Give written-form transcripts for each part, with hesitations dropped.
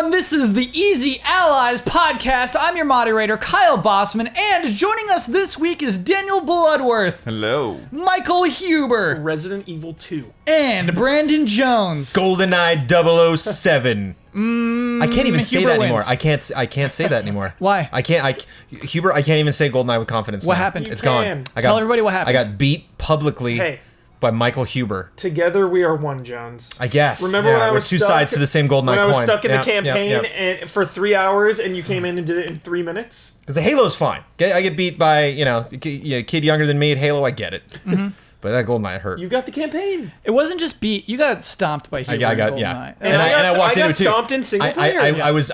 everyone, this is the Easy Allies podcast. I'm your moderator, Kyle Bossman, and joining us this week is Daniel Bloodworth. Hello. Michael Huber. Resident Evil 2. And Brandon Jones. GoldenEye 007. I can't even say Huber that anymore. wins. I can't say that anymore. Why? Huber, I can't even say GoldenEye with confidence. What now. happened? It's You gone. can. Tell everybody what happened. I got beat publicly Hey, by Michael Huber. together we are one, Jones. I guess. Remember yeah, when I we're was two stuck, sides to the same GoldenEye coin. when I was stuck in the Yeah, campaign yeah. and for 3 hours and you came in and did it in 3 minutes? Because the Halo's fine. I get beat by a kid younger than me at Halo. I get it. But that GoldenEye hurt. You got the campaign. It wasn't just beat. You got stomped by Huber. I got in yeah. GoldenEye. And I walked into got it too. stomped in single player. I was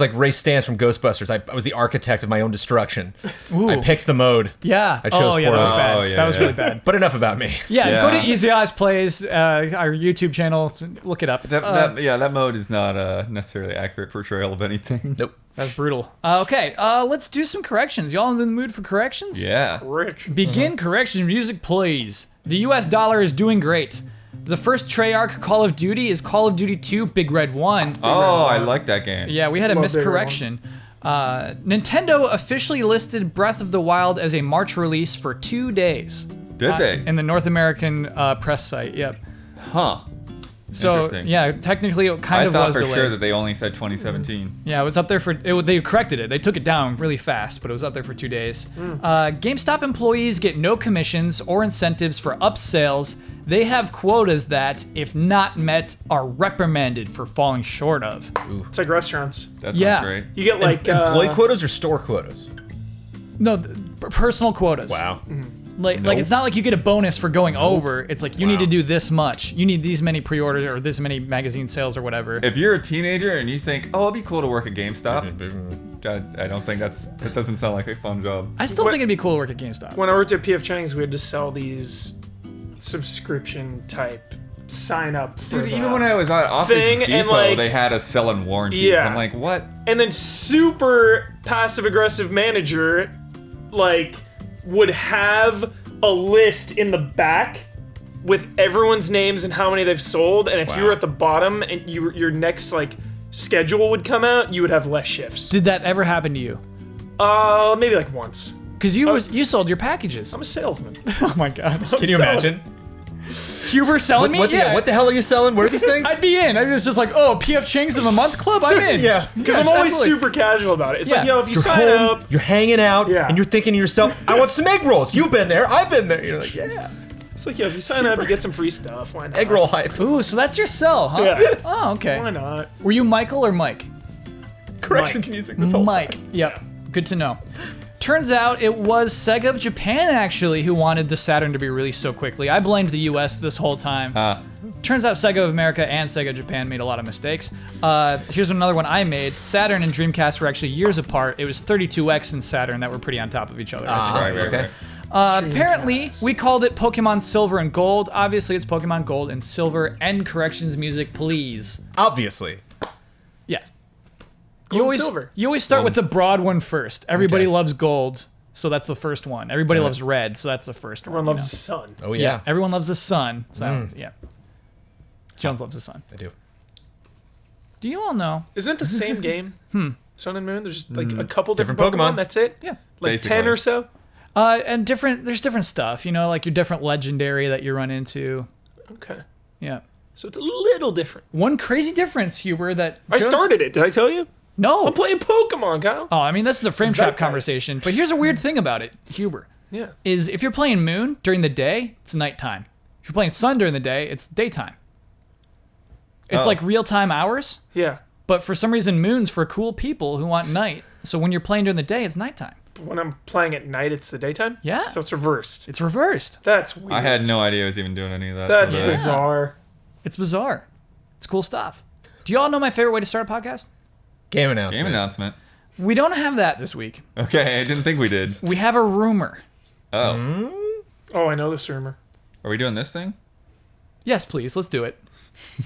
like Ray Stantz from Ghostbusters. I was the architect of my own destruction. I picked the mode. Yeah. I chose that was poorly. bad. Oh, yeah, that was yeah. really bad. But enough about me. Yeah, go to Easy Allies Plays, our YouTube channel. Look it up. That mode is not a necessarily accurate portrayal of anything. Nope. That's brutal. Okay, let's do some corrections. Y'all in the mood for corrections? Yeah. Rich. Begin correction music, please. The US dollar is doing great. The first Treyarch Call of Duty is Call of Duty 2 Big Red 1. Oh, I like that game. Yeah, we had a Love Big Red miscorrection. Nintendo officially listed Breath of the Wild as a March release for 2 days. Did they? In the North American press site, yep. Huh. So, Interesting. yeah, technically it kind I of thought was for delayed. sure that they only said 2017. Yeah, it was up there for. They corrected it. They took it down really fast, but it was up there for 2 days. GameStop employees get no commissions or incentives for upsells. They have quotas that, if not met, are reprimanded for falling short of. It's like restaurants. That Yeah. sounds great. You get like Employee quotas or store quotas? No, personal quotas. Wow. Like it's not like you get a bonus for going over. It's like you need to do this much. You need these many pre-orders or this many magazine sales or whatever. If you're a teenager and you think, oh, it'd be cool to work at GameStop, God, I don't think that doesn't sound like a fun job. I still think it'd be cool to work at GameStop. when I worked at PF Chang's, we had to sell these subscription type sign up for Dude, the even when I was at Office thing, Depot, and, like- they had us selling warranties. Yeah. I'm like, what? and then super passive aggressive manager like would have a list in the back with everyone's names and how many they've sold, and if you were at the bottom and your next like schedule would come out, you would have less shifts. Did that ever happen to you? Maybe like once. Because you sold your packages. I'm a salesman. Oh my god. Can you imagine? Huber selling me? What the hell are you selling? What are these things? I'd be in. It's just like, oh, PF Chang's of a month club? I'm in. Yeah. Because I'm always super casual about it. It's like, Yeah. yo, if you You're sign home, up, you're hanging out, Yeah. and you're thinking to yourself, I want some egg rolls. You've been there. I've been there. You're like, yeah. it's like, yo, if you sign up, you get some free stuff. Why not? Egg roll hype. Ooh, so that's your sell, huh? Yeah. Oh, okay. Why not? Were you Michael or Mike? Corrections Mike. music this whole Mike. time. Yep. Good to know. Turns out it was Sega of Japan, actually, who wanted the Saturn to be released so quickly. I blamed the US this whole time. Turns out Sega of America and Sega Japan made a lot of mistakes. Here's another one I made. Saturn and Dreamcast were actually years apart. It was 32X and Saturn that were pretty on top of each other. I think. Right. Apparently, we called it Pokemon Silver and Gold. Obviously, it's Pokemon Gold and Silver. End corrections music, please. Obviously. Yes. Gold and silver. You always start with the broad one first. Everybody Okay. loves gold, so that's the first one. Everybody loves red, so that's the first one. Everyone loves the sun. Oh, Yeah. yeah. Everyone loves the sun. So yeah. Jones loves the sun. I do. Do you all know? Isn't it the same game? Sun and Moon? There's just like a couple different Different Pokemon. Pokemon. That's it? Yeah. Like Basically. 10 or so? And there's different stuff, like your different legendary that you run into. Okay. Yeah. So it's a little different. One crazy difference, Huber, that I Jones- started it. Did I tell you? No. I'm playing Pokemon, Kyle. Oh, I mean, this is a frame trap Zeitgeist. conversation. But here's a weird thing about it, Huber, Yeah. is if you're playing Moon during the day, it's nighttime. If you're playing Sun during the day, it's daytime. It's like real-time hours, Yeah. but for some reason, Moon's for cool people who want night. So when you're playing during the day, it's nighttime. But when I'm playing at night, it's the daytime? Yeah. So it's reversed. It's reversed. That's weird. I had no idea I was even doing any of that. That's today. bizarre. It's bizarre. It's cool stuff. Do you all know my favorite way to start a podcast? Game announcement. Game announcement. We don't have that this week. Okay, I didn't think we did. We have a rumor. Oh. Oh, I know this rumor. Are we doing this thing? Yes, please. Let's do it.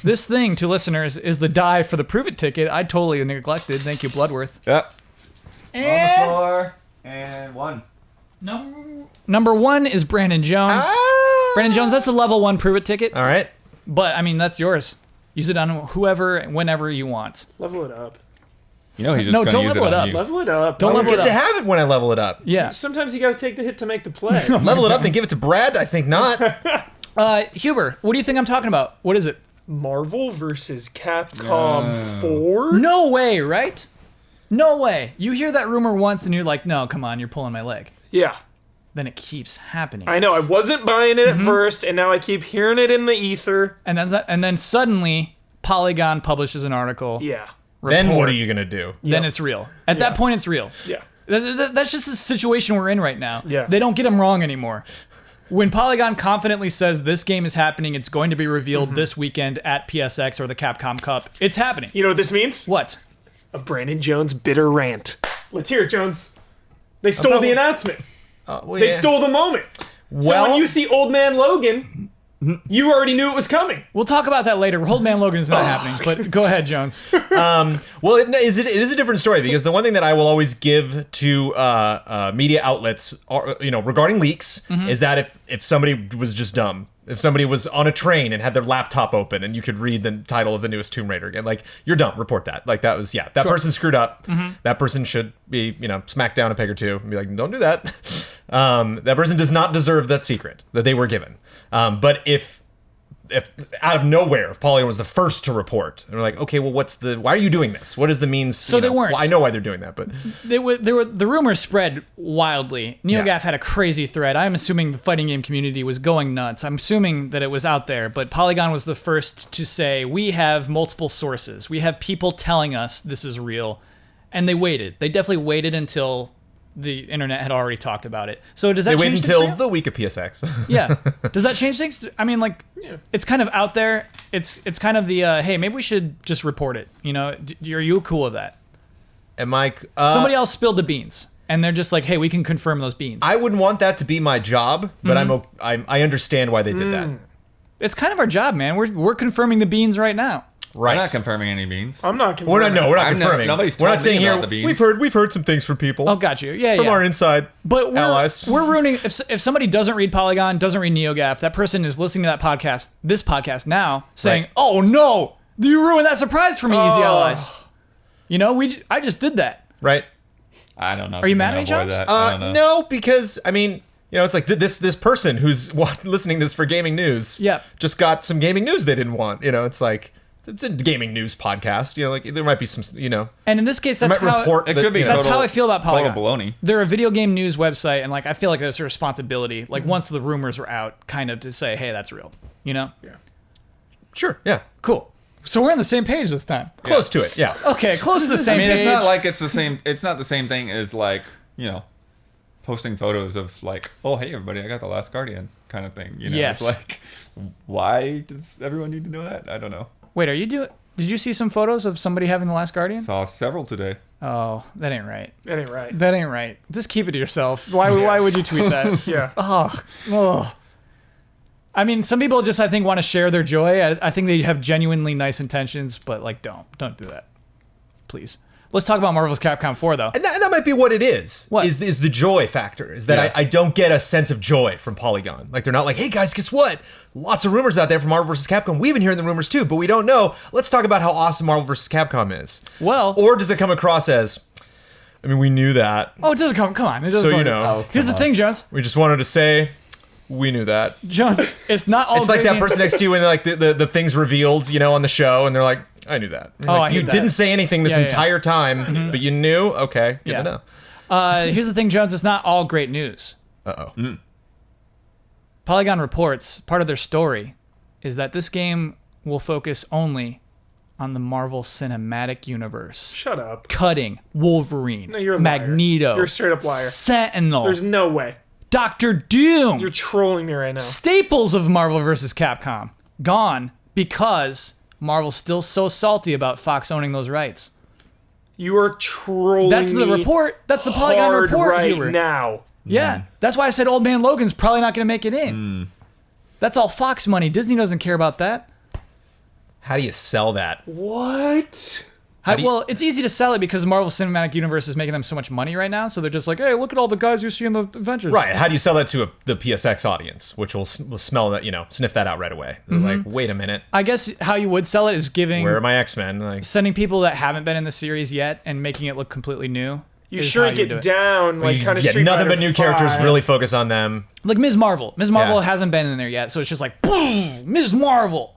This thing, to listeners, is the die for the Prove It ticket. I totally neglected. Thank you, Bloodworth. Yep. And On the floor. And one. number one is Brandon Jones. Brandon Jones, that's a level 1 Prove It ticket. All right. But, I mean, that's yours. Use it on whoever, whenever you want. Level it up. You know he's just No, gonna don't use level it on up. you. Level it up. Don't I level don't get it to up. have it when I level it up. Yeah. Sometimes you gotta take the hit to make the play. Level it up and give it to Brad? I think not. Huber, what do you think I'm talking about? What is it? Marvel versus Capcom 4? No way, right? No way. You hear that rumor once and you're like, no, come on, you're pulling my leg. Yeah. Then it keeps happening. I know, I wasn't buying it at first, and now I keep hearing it in the ether. And then suddenly, Polygon publishes an article. Yeah. Then what report. are you going to do? Then it's real. At that point, it's real. Yeah. That's just the situation we're in right now. Yeah. They don't get them wrong anymore. When Polygon confidently says this game is happening, it's going to be revealed this weekend at PSX or the Capcom Cup, it's happening. You know what this means? What? A Brandon Jones bitter rant. Let's hear it, Jones. They stole the announcement. Well, They yeah. stole the moment. So Well- when you see Old Man Logan, you already knew it was coming. We'll talk about that later. Old Man Logan is not happening, but go ahead, Jones. Well, it is a different story because the one thing that I will always give to media outlets, regarding leaks, is that if somebody was just dumb, if somebody was on a train and had their laptop open and you could read the title of the newest Tomb Raider again, like, you're dumb. Report that. Like, that was that person screwed up. That person should be smacked down a peg or two and be like, don't do that. That person does not deserve that secret that they were given. But if out of nowhere, if Polygon was the first to report, and we're like, okay, well, why are you doing this? What is the means? So they weren't. Well, I know why they're doing that, but The rumors spread wildly. NeoGaf had a crazy thread. I'm assuming the fighting game community was going nuts. I'm assuming that it was out there, but Polygon was the first to say, we have multiple sources. We have people telling us this is real. And they waited. They definitely waited until the internet had already talked about it. So does that they wait change until things for you? the week of PSX. Yeah. Does that change things? I mean, like, it's kind of out there. It's kind of the, hey, maybe we should just report it. Are you cool with that? Am I? Somebody else spilled the beans, and they're just like, hey, we can confirm those beans. I wouldn't want that to be my job, but I understand why they did that. It's kind of our job, man. We're confirming the beans right now. Right. I'm not confirming any beans. I'm not We're confirming. not. No, we're not I've never- confirming. nobody's We're told not saying me here. about the beans. We've heard some things from people. Oh, got you. Yeah, from yeah. our inside But allies. we're ruining. If somebody doesn't read Polygon, doesn't read NeoGaf, that person is listening to this podcast now, saying, Right. "Oh no, you ruined that surprise for me, Easy Allies." I just did that. Right. I don't know. Are you mad at me, Jones? I don't know. No, because I mean, it's like this person who's listening to this for gaming news. Yeah. Just got some gaming news they didn't want. It's like it's a gaming news podcast. Like there might be some. And in this case, that's might how report It could be. that's total, how I feel about Polygon. Total baloney. They're a video game news website, and I feel like there's a responsibility, once the rumors are out, kind of to say, hey, that's real. Yeah. Sure. Yeah. Cool. So we're on the same page this time. Close to it. Yeah. Okay, close to the same I mean, page. it's not like it's the same. It's not the same thing as posting photos of oh hey everybody, I got the Last Guardian kind of thing. Yes. It's like, why does everyone need to know that? I don't know. Wait, did you see some photos of somebody having the Last Guardian? Saw several today. Oh, that ain't right. That ain't right. That ain't right. Just keep it to yourself. Why would you tweet that? Yeah. Oh. I mean, some people just, I think, want to share their joy. I think they have genuinely nice intentions, but don't do that. Please. Let's talk about Marvel's Capcom 4, though. And that might be what it is. What? Is the joy factor? Is that I don't get a sense of joy from Polygon. Like, they're not like, hey guys, guess what? Lots of rumors out there from Marvel vs. Capcom. We've been hearing the rumors too, but we don't know. Let's talk about how awesome Marvel vs. Capcom is. Well, Or does it come across as, I mean, we knew that. it doesn't come on. It doesn't So, come- Here's the thing, Jones. We just wanted to say, we knew that. Jones, it's not all It's like great that games- person next to you when the thing's revealed, on the show, and they're like, I knew that. You're Oh, like, I hate you that. didn't say anything this Yeah, yeah. entire time, but you knew? Okay, good Yeah. to know. Here's the thing, Jones. It's not all great news. Uh-oh. Polygon reports part of their story is that this game will focus only on the Marvel Cinematic Universe. Shut up. Cutting Wolverine, No, you're a liar. Magneto, You're a straight up liar. Sentinel, There's no way. Doctor Doom, You're trolling me right now. staples of Marvel vs. Capcom, gone because Marvel's still so salty about Fox owning those rights. You are trolling That's the me report. That's the Polygon hard report, right Huber. now. Yeah, that's why I said Old Man Logan's probably not going to make it in. That's all Fox money. Disney doesn't care about that. How do you sell that? What? Well, it's easy to sell it because the Marvel Cinematic Universe is making them so much money right now. So they're just like, hey, look at all the guys you see in the Avengers. Right. How do you sell that to the PSX audience, which will smell that, sniff that out right away? They're like, wait a minute. I guess how you would sell it is Where are my X-Men? Like, sending people that haven't been in the series yet and making it look completletely new. You shrink it down, like kind of Street nothing Fighter but new 5. characters. Really focus on them. Like Ms. Marvel. Ms. Marvel Yeah. hasn't been in there yet, so it's just like, boom, Ms. Marvel.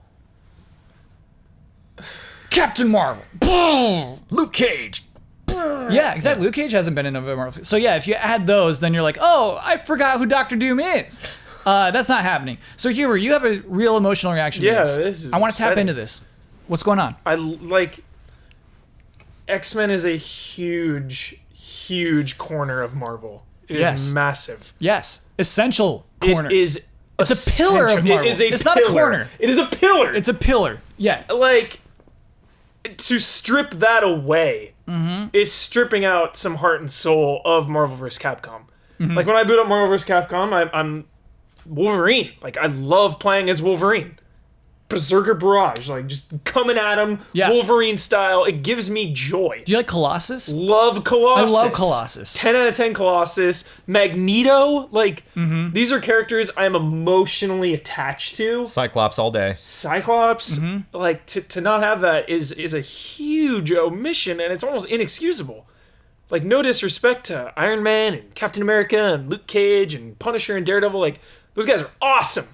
Captain Marvel. Boom. Luke Cage. Yeah, exactly. Luke Cage hasn't been in a Marvel. So yeah, if you add those, then you're like, oh, I forgot who Doctor Doom is. That's not happening. So Huber, you have a real emotional reaction to this. Yeah, this is I want to tap upsetting. into this. What's going on? I like X-Men is a huge corner of Marvel. It is Yes. massive. Yes, essential corner. It is. It's a pillar of Marvel. It is a It's pillar. not a corner. It is a pillar. It's a pillar. Yeah. Like to strip that away Mm-hmm. is stripping out some heart and soul of Marvel vs. Capcom. Mm-hmm. Like when I boot up Marvel vs. Capcom, I'm Wolverine. Like I love playing as Wolverine. Berserker Barrage, like just coming at him, Yeah. Wolverine style. It gives me joy. Do you like Colossus? Love Colossus. I love Colossus. 10 out of 10 Colossus. Magneto, like Mm-hmm. these are characters I'm emotionally attached to. Cyclops all day. Cyclops, Mm-hmm. like to not have that is a huge omission, and it's almost inexcusable. Like no disrespect to Iron Man and Captain America and Luke Cage and Punisher and Daredevil, like those guys are awesome.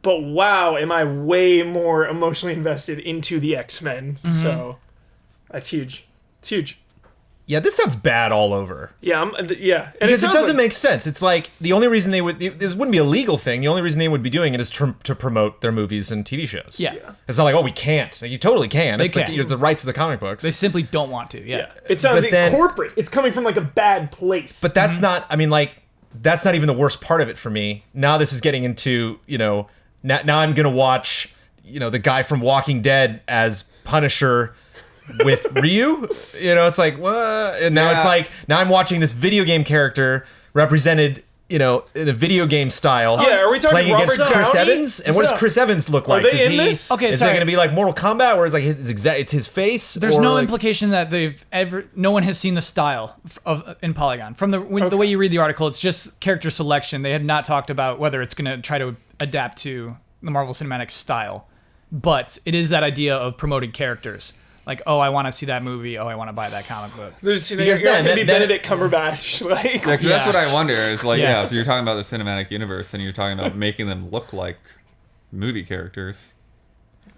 But wow, am I way more emotionally invested into the X-Men. Mm-hmm. So that's huge. It's huge. Yeah, this sounds bad all over. Yeah, yeah. And Because it sounds doesn't like- make sense. It's like the only reason this wouldn't be a legal thing. The only reason they would be doing it is to promote their movies and TV shows. Yeah. It's not like, oh, we can't. Like, you totally can. It's They like can. the rights to the comic books. They simply don't want to. Yeah. Yeah. It sounds But like then- corporate. It's coming from like a bad place. But that's not, I mean, like, that's not even the worst part of it for me. Now this is getting into, now I'm going to watch, the guy from Walking Dead as Punisher with Ryu. It's like, what? And now it's Yeah. like, now I'm watching this video game character represented, in a video game style. Yeah, are we talking playing against Robert Chris Downey? Evans? And what does So- Chris Evans look like? they Does in this? Okay, is sorry. that going to be like Mortal Kombat, where it's like it's his face? There's or no like, implication that no one has seen the style in Polygon. From the way you read the article, it's just character selection. They had not talked about whether it's going to try to adapt to the Marvel Cinematic style, but it is that idea of promoting characters. Like, oh, I want to see that movie. Oh, I want to buy that comic book. There's, Because you're not then- gonna be then- Benedict Cumberbatch. Like, Like, that's what I wonder is like, Yeah. yeah, if you're talking about the cinematic universe and you're talking about making them look like movie characters.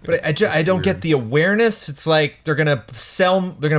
But I don't get the awareness. It's like they're gonna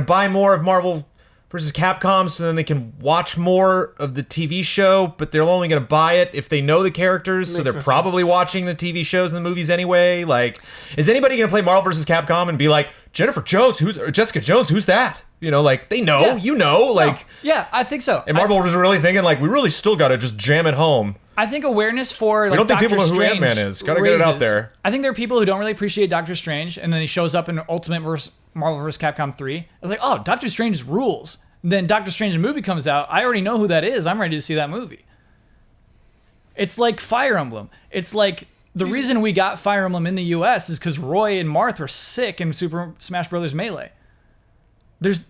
buy more of Marvel versus Capcom, so then they can watch more of the TV show. But they're only gonna buy it if they know the characters, so Makes they're no probably watching the TV shows and the movies anyway. Like, is anybody gonna play Marvel versus Capcom and be like, Jennifer Jones, or Jessica Jones, who's that? Like they know, Yeah. like. Yeah, I think so. And Marvel was really thinking like, we really still gotta just jam it home. I think awareness for like don't think people Doctor know who Strange Ant-Man is. Gotta get it out raises- there. I think there are people who don't really appreciate Doctor Strange, and then he shows up in Ultimate Marvel vs. Capcom 3. I was like, oh, Doctor Strange rules. And then Doctor Strange movie comes out. I already know who that is. I'm ready to see that movie. It's like Fire Emblem. It's like the reason we got Fire Emblem in the U.S. is because Roy and Marth were sick in Super Smash Bros. Melee.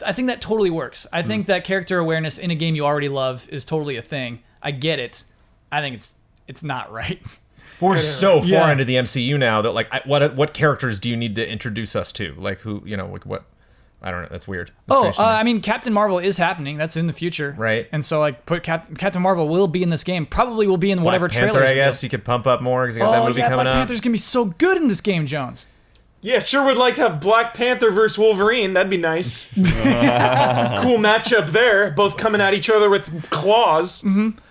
I think that totally works. I think that character awareness in a game you already love is totally a thing. I get it. I think it's not right. We're so far Yeah. into the MCU now that like, what characters do you need to introduce us to? Like who, like what? I don't know. That's weird. That's strange to me. I mean, Captain Marvel is happening. That's in the future, Right. And so, like, put Captain Marvel will be in this game. Probably will be in whatever Black Panther, trailers. I guess you could pump up more because you got that movie coming Black up. Panther's gonna be so good in this game, Jones. yeah, sure would like to have Black Panther versus Wolverine. That'd be nice. Cool matchup there. Both coming at each other with claws.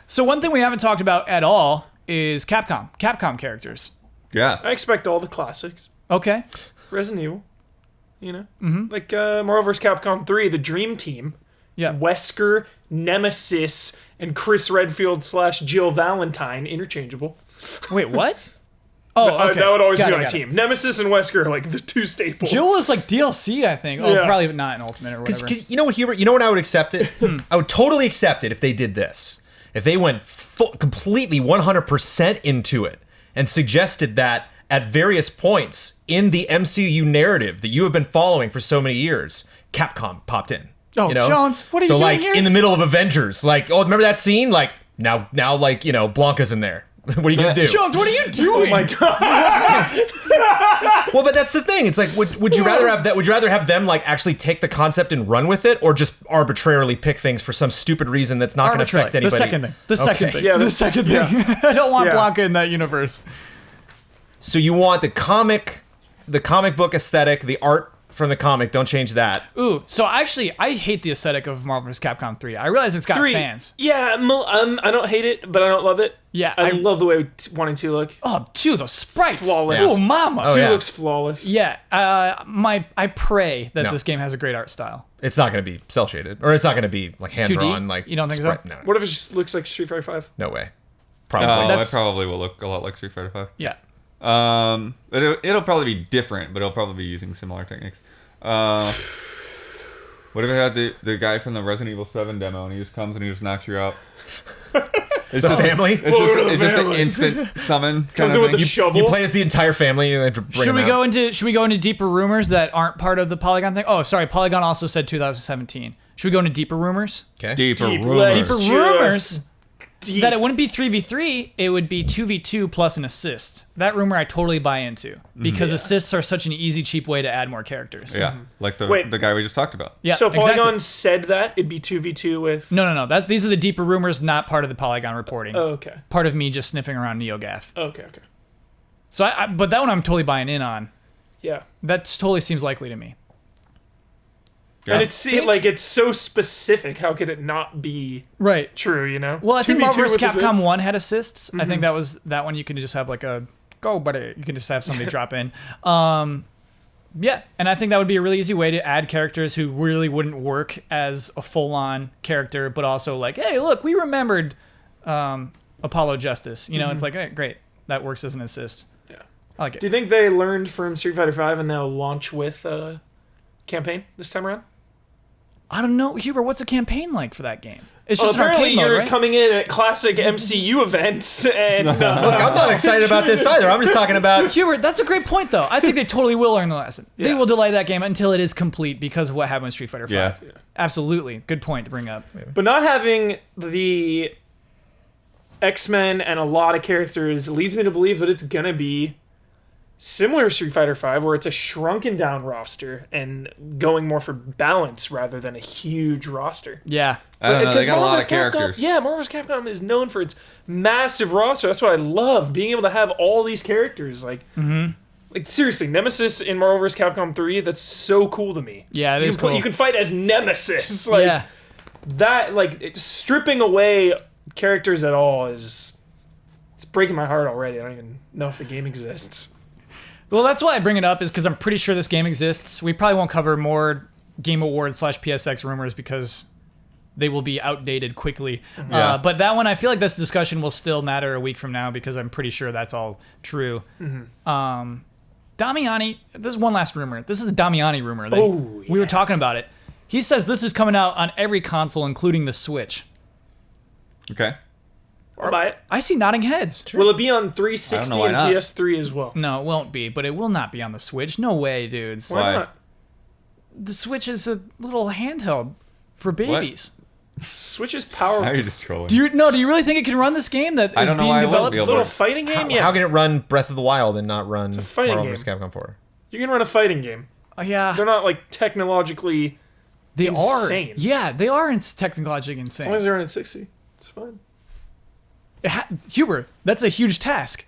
So one thing we haven't talked about at all is Capcom characters. Yeah. I expect all the classics. Okay. Resident Evil. Like Marvel vs. Capcom 3, the Dream Team. Yeah. Wesker, Nemesis, and Chris Redfield / Jill Valentine interchangeable. Wait, what? Oh, okay. That would always Got be it, my got it. team. Nemesis and Wesker are like the two staples. Jill was like DLC, I think. Oh, Yeah. probably not in Ultimate or whatever. Because you know what, Hubert? You know what I would accept it? I would totally accept it if they did this. If they went completely 100% into it and suggested that at various points in the MCU narrative that you have been following for so many years, Capcom popped in. Oh, Jones, what are you so doing like here? in the middle of Avengers, like, oh, remember that scene? Like now, like, you know, Blanca's in there. What are you gonna do? Jones, what are you doing? Oh my god. Well, but that's the thing. It's like, would you rather have that? Would you rather have them like actually take the concept and run with it, or just arbitrarily pick things for some stupid reason that's not going to affect anybody? The second thing. The second thing. Yeah, the second thing. I don't want Yeah. Blanca in that universe. So you want the comic book aesthetic, the art from the comic. Don't change that. Ooh, so actually, I hate the aesthetic of Marvel vs. Capcom 3. I realize it's got 3. fans. Yeah, I don't hate it, but I don't love it. Yeah, I love the way 1 and 2 look. Oh, dude, those sprites. Flawless. Oh, mama. Oh, 2 yeah. looks flawless. Yeah, I pray that No. this game has a great art style. It's not going to be cel shaded, or it's not going to be like hand 2D? drawn. Like You don't think sprite- so? No, What if it just looks like Street Fighter 5? no way. Oh, Probably. it That's- probably will look a lot like Street Fighter 5. Yeah. It'll probably be different, but it'll probably be using similar techniques. What if it had the guy from the Resident Evil 7 demo and he just comes and he just knocks you out? It's The just, family? It's just an instant summon kind Comes of in with thing. the shovel. You play as the entire family and then bring Should them we out. go into deeper rumors that aren't part of the Polygon thing? Oh, sorry, Polygon also said 2017. Should we go into deeper rumors? Okay. Deeper Deep rumors. legs. Deeper Just rumors Deep. that it wouldn't be 3v3, it would be 2v2 plus an assist. That rumor I totally buy into because assists are such an easy, cheap way to add more characters. Yeah, like Wait. the guy we just talked about. Yeah, So Polygon exactly. said that it'd be 2v2 with. No. These are the deeper rumors, not part of the Polygon reporting. Oh, okay. Part of me just sniffing around NeoGAF. Okay. So, but that one I'm totally buying in on. Yeah. That totally seems likely to me. Yeah. And it's so specific. How could it not be Right. true? You know. Well, I think 2v2 Marvel vs. with Capcom assists? 1 had assists. I think that one you can just have like a go, buddy. You can just have somebody drop in. Yeah, and I think that would be a really easy way to add characters who really wouldn't work as a full-on character, but also like, hey, look, we remembered Apollo Justice. You know, it's like, hey, great, that works as an assist. Yeah. I like it. Do you think they learned from Street Fighter 5 and they'll launch with a campaign this time around? I don't know, Huber. What's a campaign like for that game? It's just an apparently arcade mode, you're right? coming in at classic MCU events and Look, I'm not excited about this either. I'm just talking about. Hubert, that's a great point, though. I think they totally will learn the lesson. They Yeah. will delay that game until it is complete because of what happened with Street Fighter 5. Yeah. Absolutely. Good point to bring up. but not having the X-Men and a lot of characters leads me to believe that it's gonna be similar to Street Fighter 5 where it's a shrunken down roster and going more for balance rather than a huge roster. Yeah. I don't know. They Because got a lot Marvel of vs. Capcom- characters. Yeah, Marvel vs. Capcom is known for its massive roster. That's what I love, being able to have all these characters. Like seriously, Nemesis in Marvel vs. Capcom 3, that's so cool to me. Yeah, it you is can cool. You can fight as Nemesis. Like, yeah. that, like, stripping away characters at all is... It's breaking my heart already. I don't even know if the game exists. Well, that's why I bring it up is because I'm pretty sure this game exists. We probably won't cover more Game Awards / PSX rumors because they will be outdated quickly. Yeah. But that one, I feel like this discussion will still matter a week from now because I'm pretty sure that's all true. Damiani, this is one last rumor. This is the Damiani rumor. We were talking about it. He says this is coming out on every console, including the Switch. Okay. I'll buy it. I see nodding heads. Will it be on 360 I don't know why and not. PS3 as well? No, it won't be, but it will not be on the Switch. No way, dudes. Why Why? not? The Switch is a little handheld for babies. Switch is Now powerful. you're just trolling. Do you really think it can run this game that I is don't know being why it won't developed? be able Little to. fighting game? How can it run Breath of the Wild and not run fighting Marvel game. vs. Capcom 4? You can run a fighting game. Yeah, They're not, like, technologically... they insane. are. Yeah, they are technologically As long insane. as they're in at 60, it's fine. Huber, that's a huge task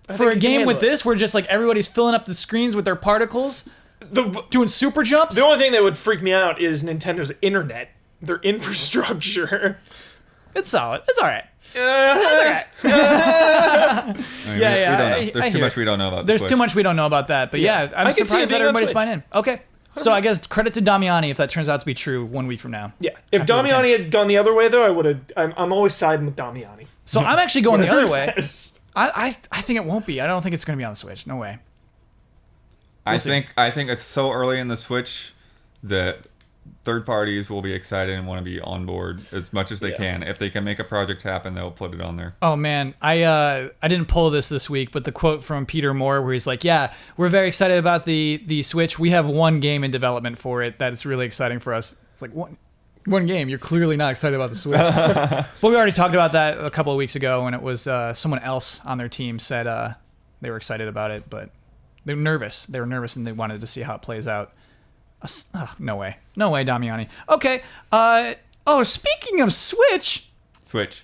for think a you can game with handle it. this, where just like everybody's filling up the screens with their particles, The doing super jumps. only thing that would freak me out is Nintendo's internet. Their infrastructure. It's solid. It's all right. I mean, Yeah, we yeah, don't know. I There's too hear much it. we don't know about. the There's Switch. too much we don't know about that, but yeah, I'm I can see it surprised that being on everybody's Switch. buying in. Okay, so I guess credit to Damiani if that turns out to be true 1 week from now. Yeah. If After the Damiani had gone the other way, though, I would have... I'm always siding with Damiani. So I'm actually going the other way. Says. I think it won't be. I don't think it's going to be on the Switch. No way. I see. think it's so early in the Switch that third parties will be excited and want to be on board as much as they can. If they can make a project happen, they'll put it on there. Oh man, I didn't pull this week, but the quote from Peter Moore where he's like, "Yeah, we're very excited about the Switch. We have one game in development for it that is really exciting for us." It's like one game. You're clearly not excited about the Switch. But we already talked about that a couple of weeks ago when it was someone else on their team said they were excited about it, but they were nervous. They were nervous and they wanted to see how it plays out. No way, Damiani. Okay. Speaking of Switch, it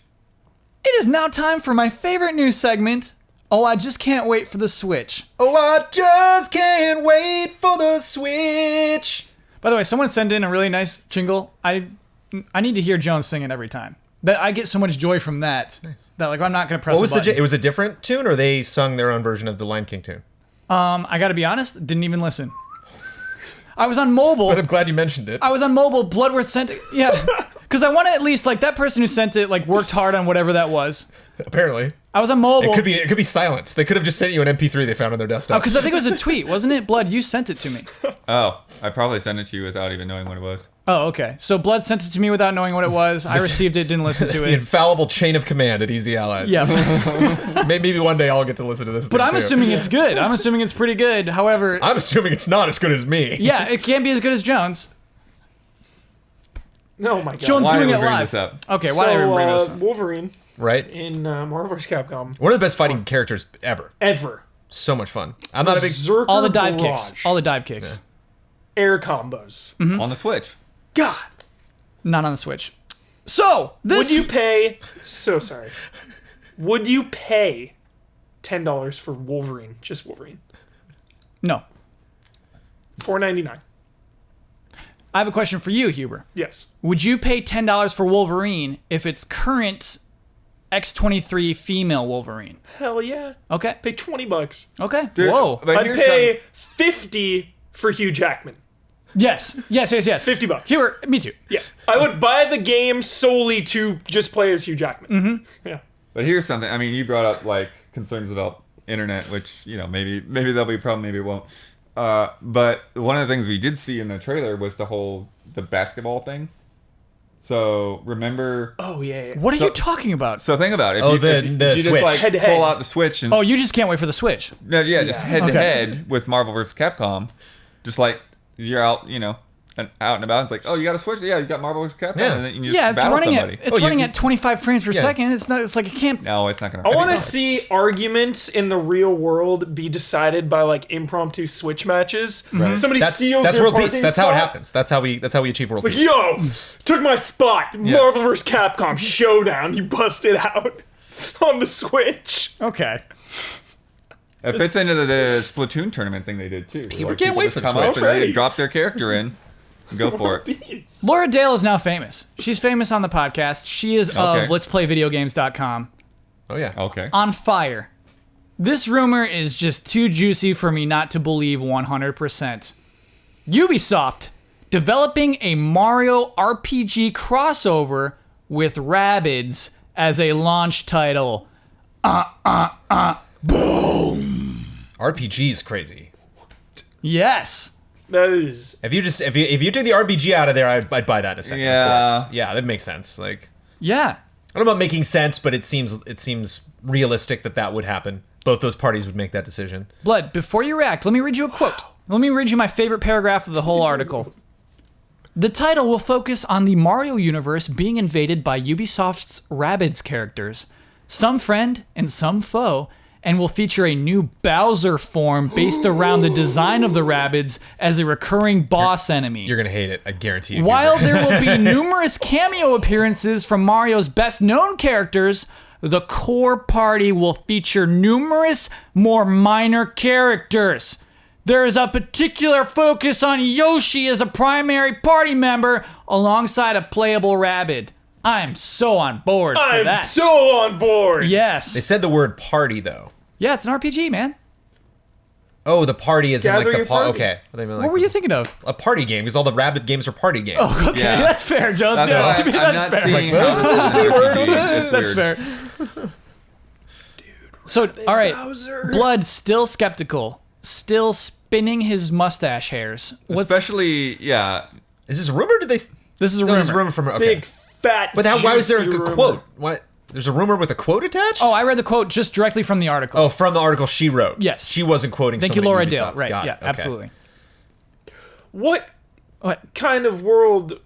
is now time for my favorite news segment. Oh, I just can't wait for the Switch. Oh, I just can't wait for the Switch. By the way, someone sent in a really nice jingle. I need to hear Jones sing it every time. That I get so much joy from that. Nice. That like I'm not gonna press. What was a button. it was a different tune, or they sung their own version of the Lion King tune? I gotta be honest, didn't even listen. I was on mobile. But I'm glad you mentioned it. I was on mobile. Bloodworth sent it. Yeah, because I want to at least like that person who sent it like worked hard on whatever that was. Apparently. I was on mobile. It could be silence. They could have just sent you an MP3 they found on their desktop. Oh, because I think it was a tweet, wasn't it? Blood, you sent it to me. Oh, I probably sent it to you without even knowing what it was. Oh, okay. So Blood sent it to me without knowing what it was. I received it, didn't listen to The it. infallible chain of command at Easy Allies. Yeah. Maybe one day I'll get to listen to this. But thing I'm too. assuming it's good. I'm assuming it's pretty good. However, I'm assuming it's not as good as me. yeah, it can't be as good as Jones. Oh my god. Jones Why doing did it we bring live. this up? Okay, why did I bring this up? Wolverine Right? in Marvel vs. Capcom One of the best fighting characters ever. ever. So much fun. I'm not a big... Berserker All the dive barrage, kicks. All the dive kicks. air combos. On the Switch. God. Not on the Switch. So, this... Would you pay... So sorry. Would you pay $10 for Wolverine? Just Wolverine. No. $4.99. I have a question for you, Huber. Yes. Would you pay $10 for Wolverine if it's current X-23 female Wolverine? Hell yeah. Okay. Pay $20. Okay. Dude, Whoa. but I'd here's pay $50 for Hugh Jackman. Yes. $50. Huber, me too. Yeah. I would buy the game solely to just play as Hugh Jackman. Mm-hmm. Yeah. But here's something. I mean, you brought up like concerns about internet, which maybe there'll be a problem, maybe it won't. But one of the things we did see in the trailer was the basketball thing. So remember. Oh yeah. What are you talking about? So think about it. The you Switch. just like Head-to-head. pull out the Switch and Oh, you just can't wait for the Switch. just head to head with Marvel vs. Capcom, just like you're out, out and about. It's like, oh, you got a Switch? Yeah, you got Marvel vs. Capcom, Yeah. and then you just Yeah, it's battle running somebody. at running at 25 frames per second. It's not. It's like it can't. No, it's not gonna. I want to see arguments in the real world be decided by like impromptu Switch matches. Right. Somebody That's steals your world parking peace. That's how it spot. happens. That's how we achieve world Like, peace. yo, took my spot. Marvel vs. Capcom showdown. You busted out on the Switch. Okay. It fits into the Splatoon tournament thing they did too. we can't wait for the come Switch. up and they Already. drop their character in. Go for it. Laura Dale is now famous. She's famous on the podcast. She is Okay. of Let'sPlayVideoGames.com. Oh yeah. Okay. On fire. This rumor is just too juicy for me not to believe 100%. Ubisoft developing a Mario RPG crossover with Rabbids as a launch title. Boom. RPG is crazy. Yes. That is. If you took the RPG out of there, I'd buy that in a second. Yeah. Of course. Yeah, that makes sense. Like, Yeah. I don't know about making sense, but it seems realistic that would happen. Both those parties would make that decision. Blood, before you react, let me read you a quote. Let me read you my favorite paragraph of the whole article. The title will focus on the Mario universe being invaded by Ubisoft's Rabbids characters, some friend and some foe, and will feature a new Bowser form based around the design of the Rabbids as a recurring boss enemy. You're gonna hate it, I guarantee you. While there will be numerous cameo appearances from Mario's best-known characters, the core party will feature numerous more minor characters. There is a particular focus on Yoshi as a primary party member alongside a playable Rabbid. I'm so on board for I'm that. so on board. they Yes. said the word party though. Yeah, it's an RPG, man. Oh, the party is in like Gather the your party. party. Okay. I think, like, What were you thinking of? a party game? Because all the Rabbit games are party games. Okay, Yeah. that's fair, Jones. That's Yeah, why to me, I'm that's not fair. seeing how this is an RPG. It's That's weird. fair. So, all right, Bowser. Blood still skeptical, still spinning his mustache hairs. Especially, Is this a rumor? Did they? This is a No, rumor. this is a rumor from. Okay. Big fat. But why was there a juicy rumor. quote? What? There's a rumor with a quote attached? Oh, I read the quote just directly from the article. Oh, from the article she wrote. Yes. She wasn't quoting. Thank you, somebody Laura at Dale. Ubisoft. Right? Got it. Yeah, Okay. absolutely. What What? kind of world?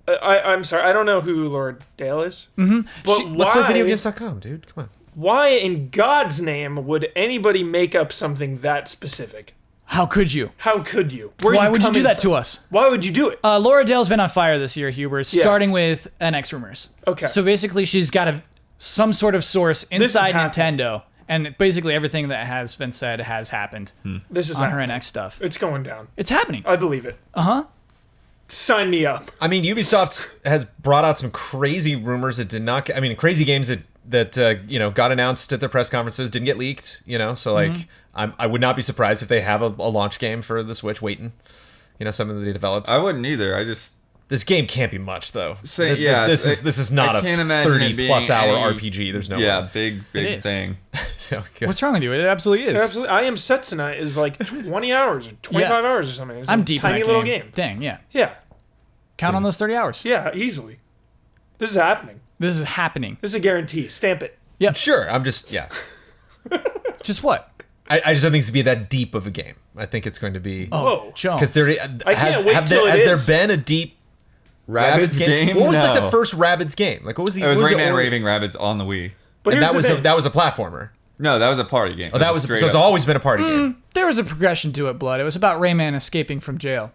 I'm sorry, I don't know who Laura Dale is. Mm-hmm. But Let's play why? videogames.com, dude. Come on. Why in God's name would anybody make up something that specific? How could you? How could you? Where are Why would you do coming that from? to us? Why would you do it? Laura Dale's been on fire this year, Huber, starting with NX rumors. Okay. So basically, she's got some sort of source inside happening. Nintendo, and basically everything that has been said has happened This is on her happening. NX stuff. It's going down. It's happening. I believe it. Sign me up. I mean, Ubisoft has brought out some crazy rumors that did not. I mean, crazy games that you know, got announced at their press conferences, didn't get leaked. You know, so like, I would not be surprised if they have a launch game for the Switch waiting. You know, something that they developed. I wouldn't either. I just This game can't be much though. Say, yeah, this is not I a can't imagine it 30 being plus hour any- RPG. There's no yeah, way. big is. thing. So, okay. What's wrong with you? It absolutely is. Absolutely. I Am Setsuna is like 20 hours or 25 hours or something. It's I'm a deep tiny in that little game. game. Dang, yeah. Yeah. Count on those 30 hours. Yeah, easily. This is happening. This is happening. This is a guarantee. Stamp it. Sure, I'm just Just what? I just don't think it's to be that deep of a game. I think it's going to be Whoa. Jones. because there I can't wait till it has is. there been a deep Rabbids game? What was like the No. first Rabbids game? Like what was the? It was what the Rayman or- Raving Rabbids on the Wii. But And here's that was the a, thing. that was a platformer. No, that was a party game. Oh, that was straight so it's up. always been a party game. There was a progression to it, Blood. It was about Rayman escaping from jail.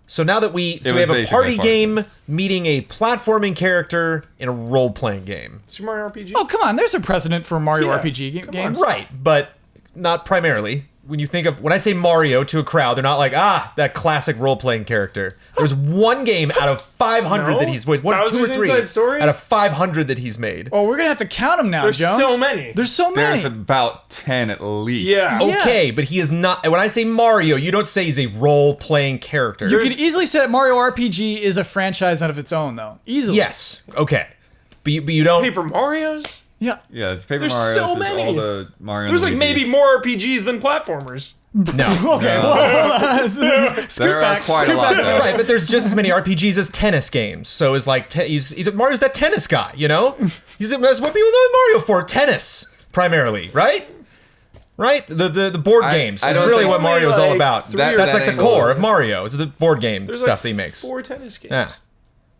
So now that we was have a basically party parts. game meeting a platforming character in a role playing game, Super Mario RPG? Oh, come on. There's a precedent for Mario Yeah, RPG come on. games. right? But not primarily. When I say Mario to a crowd, they're not like that classic role playing character. There's one game out of 500 No? that he's wait, one, two or Bowser's three Inside Story? out of 500 that he's made. Oh, we're going to have to count them now, There's Jones. so many. There's so many. There's about 10 at least. Yeah. Okay, but he is not. When I say Mario, you don't say he's a role-playing character. You could easily say that Mario RPG is a franchise out of its own, though. Easily. Yes. Okay. But you don't. Paper Marios? Yeah. Yeah, it's Paper There's Mario. so It's many. all the Mario. There's and like Luigi's. maybe more RPGs than platformers. No. Okay. Scoot There are back. quite scoot a lot, back. though. Right, but there's just as many RPGs as tennis games. So it's like Mario's that tennis guy, you know? That's what people know Mario for, tennis primarily, right? Right? The board games I is don't really think- what Mario's Only all like about. three That- or That's that like the angle core is- of Mario. Is the board game There's stuff like that he makes. 4 tennis games. Yeah.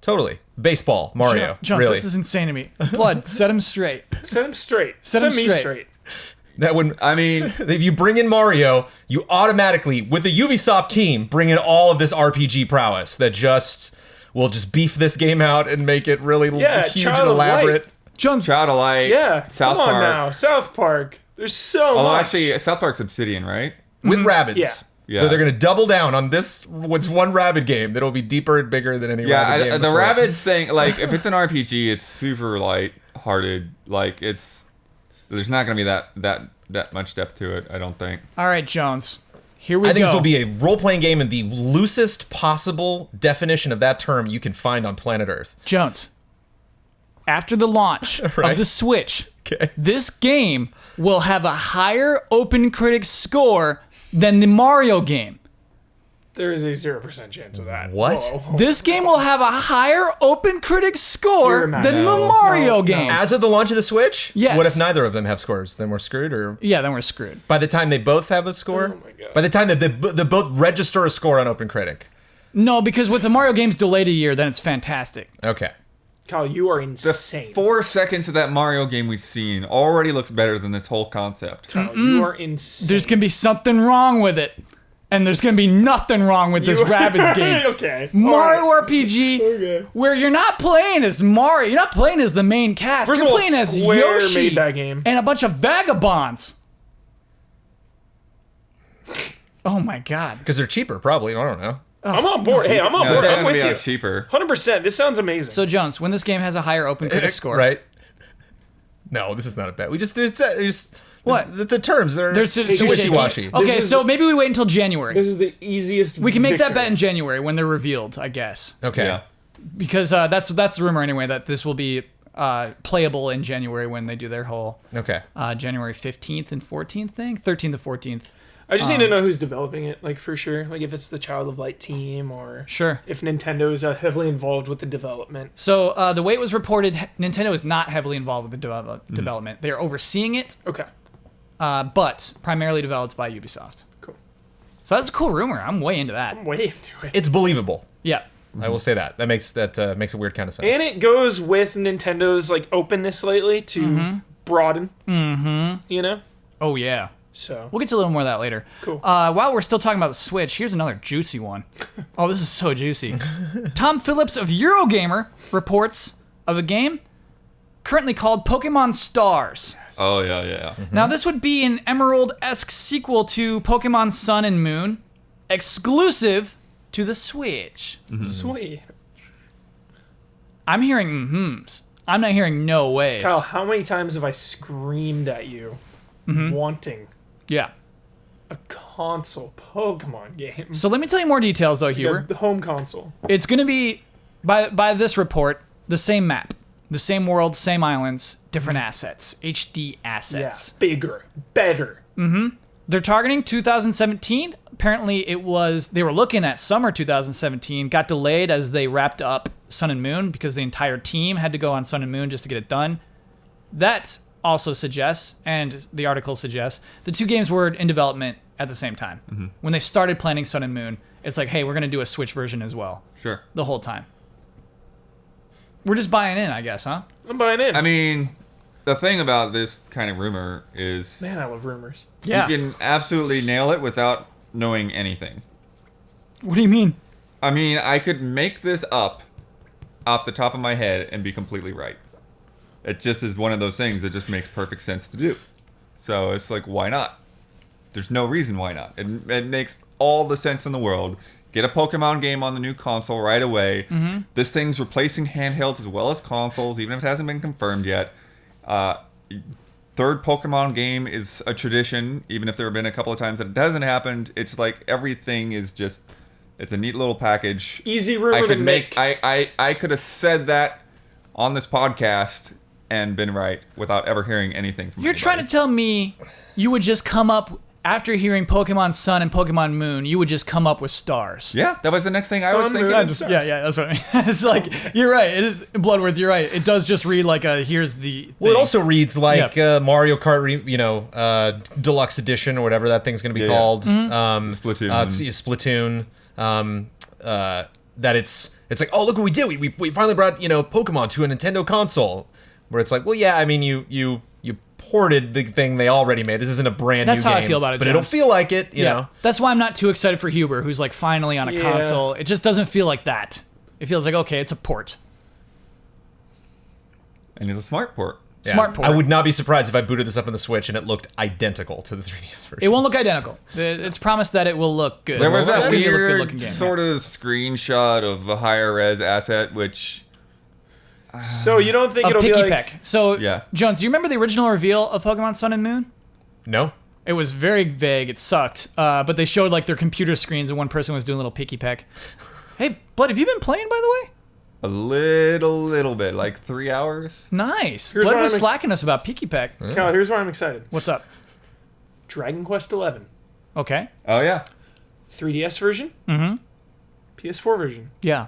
Totally. Baseball, Mario. Jones, really. this is insane to me. Blood, set him straight. Set him straight. Set him me straight. straight. That would I mean, if you bring in Mario, you automatically, with the Ubisoft team, bring in all of this RPG prowess that will just beef this game out and make it really Yeah, huge Child and of elaborate. Light. Jones, Child of Light. Yeah. South Come on Park. now. South Park. There's so Although much. actually, South Park's Obsidian, right? With Rabbids. Yeah. Yeah. So they're going to double down on this, what's one Rabbid game that'll be deeper and bigger than any Yeah, Rabbid game the before. Rabbids thing, like, if it's an RPG, it's super light-hearted. Like, there's not going to be that much depth to it, I don't think. all right, Jones. Here we I think go. this will be a role-playing game in the loosest possible definition of that term you can find on planet Earth. Jones. After the launch Right. of the Switch, Okay. this game will have a higher Open Critic score than the Mario game. There is a 0% chance of that. What? Whoa. This game will have a higher Open Critic score You're than imagining. the No, Mario no. game. As of the launch of the Switch? Yes. What if neither of them have scores? Then we're screwed, or Yeah, then we're screwed. by the time they both have a score? Oh my God. By the time that they both register a score on OpenCritic. No, because with the Mario games delayed a year, then it's fantastic. Okay. Kyle, you are The insane. 4 seconds of that Mario game we've seen already looks better than this whole concept. Kyle, you are insane. There's gonna be something wrong with it. And there's gonna be nothing wrong with this Rabbids game. Okay. Mario All right. RPG, Okay. where you're not playing as Mario, you're not playing as the main cast. First You're of all, playing as Square Yoshi made that game. and a bunch of vagabonds. Oh my god. Because they're cheaper, probably. I don't know. I'm on board. Hey, I'm on No, board. they're I'm going to with be you. out cheaper. 100%. This sounds amazing. So Jones, when this game has a higher Open Critic score, Right? No, this is not a bet. There's What? The terms are There's so wishy-washy. Okay, This is- so maybe we wait until January. this is the easiest. We can make that bet victory. in January when they're revealed, I guess. Okay. Yeah. Because that's the rumor anyway, that this will be playable in January when they do their whole Okay. January 15th and 14th thing, 13th to 14th. I just need to know who's developing it, like for sure. Like if it's the Child of Light team or Sure. if Nintendo is heavily involved with the development. So the way it was reported, Nintendo is not heavily involved with the development. They're overseeing it, Okay, but primarily developed by Ubisoft. cool. So that's a cool rumor. I'm way into that. I'm way into it. It's believable. Yeah. I will say that. That makes a weird kind of sense. And it goes with Nintendo's like openness lately to broaden. You know? Oh, yeah. So We'll get to a little more of that later. Cool. While we're still talking about the Switch, here's another juicy one. Oh, this is so juicy. Tom Phillips of Eurogamer reports of a game currently called Pokemon Stars. Oh yeah. Now, this would be an Emerald-esque sequel to Pokemon Sun and Moon, exclusive to the Switch. sweet. I'm hearing mm-hms. I'm not hearing no ways. Kyle, how many times have I screamed at you wanting Yeah. a console Pokemon game? So let me tell you more details, though, Huber. The home console. It's going to be, by this report, the same map, the same world, same islands, different assets, HD assets. Yeah, bigger, better. They're targeting 2017. Apparently, they were looking at summer 2017, got delayed as they wrapped up Sun and Moon because the entire team had to go on Sun and Moon just to get it done. That also suggests, and the article suggests, the two games were in development at the same time. When they started planning Sun and Moon, it's like, hey, we're going to do a Switch version as well. Sure. The whole time. We're just buying in, I guess, huh? I'm buying in. I mean, the thing about this kind of rumor is Man, I love rumors. Yeah. you can absolutely nail it without knowing anything. What do you mean? I mean, I could make this up off the top of my head and be completely right. It just is one of those things that just makes perfect sense to do. So it's like, why not? There's no reason why not. It makes all the sense in the world. Get a Pokemon game on the new console right away. This thing's replacing handhelds as well as consoles, even if it hasn't been confirmed yet. Third Pokemon game is a tradition, even if there have been a couple of times that it hasn't happened. It's like everything is just, it's a neat little package. Easy rumor I to could make. I could have said that on this podcast and been right without ever hearing anything from You're anybody. trying to tell me you would just come up, after hearing Pokemon Sun and Pokemon Moon, you would just come up with stars. Yeah, that was the next thing I was Sun, thinking. Moon, That's what I mean. It's like, you're right. It is, Bloodworth, you're right. It does just read like here's the Well, it thing. also reads like Mario Kart, Deluxe Edition or whatever that thing's going to be Yeah, yeah. called. Splatoon. Splatoon. That it's like, oh, look what we did. We finally brought Pokemon to a Nintendo console. Where it's like, well, yeah, I mean, you ported the thing they already made. This isn't a brand new game. That's how I feel about it, but it'll Jones. feel like it. You know. That's why I'm not too excited for Huber, who's like finally on a Yeah. console. It just doesn't feel like that. It feels like, okay, it's a port. And it's a smart port. Yeah. Smart port. I would not be surprised if I booted this up on the Switch and it looked identical to the 3DS version. It won't look identical. It's promised that it will look good. There was It's that gonna be a weird good-looking game. sort of screenshot of a higher res asset, which So you don't think Of it'll be Picky like Peck. So, Yeah. Jones, do you remember the original reveal of Pokemon Sun and Moon? No. It was very vague. It sucked. But they showed like their computer screens, and one person was doing a little Picky Peck. Hey, Blood, have you been playing, by the way? a little bit, like 3 hours. Nice. Here's Blood what was I'm ex- slacking us about Picky Peck. Kyle, here's why I'm excited. What's up? Dragon Quest 11, Okay. Oh yeah, 3DS version, PS4 version, Yeah.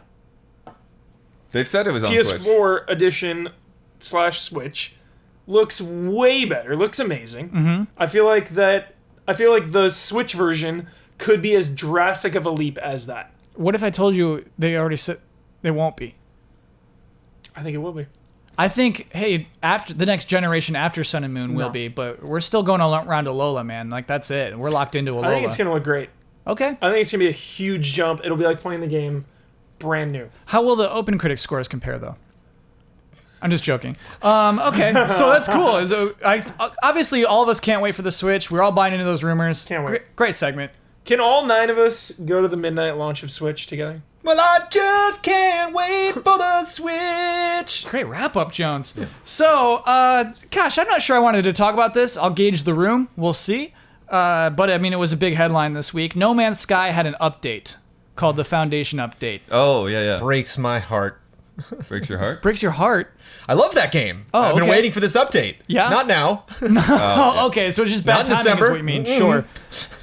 they've said it was on Switch. PS4 edition / Switch looks way better. Looks amazing. I feel like the Switch version could be as drastic of a leap as that. What if I told you they already said they won't be? I think it will be. I think, hey, after the next generation after Sun and Moon will No. be, but we're still going around to Alola, man. Like, that's it. We're locked into Alola. I think it's gonna look great. Okay. I think it's gonna be a huge jump. It'll be like playing the game brand new. How will the Open Critic scores compare, though? I'm just joking. Okay, so that's cool. So obviously, all of us can't wait for the Switch. We're all buying into those rumors. Can't wait. Great segment. Can all 9 of us go to the midnight launch of Switch together? Well, I just can't wait for the Switch. Great wrap up, Jones. So, gosh, I'm not sure I wanted to talk about this. I'll gauge the room. We'll see. But I mean, it was a big headline this week. No Man's Sky had an update called the Foundation Update. Oh yeah. Breaks my heart. Breaks your heart. Breaks your heart. I love that game. Oh, I've been okay. waiting for this update. Yeah? Not now. Oh, okay. So it's just bad Not in timing December. is what you mean. Sure.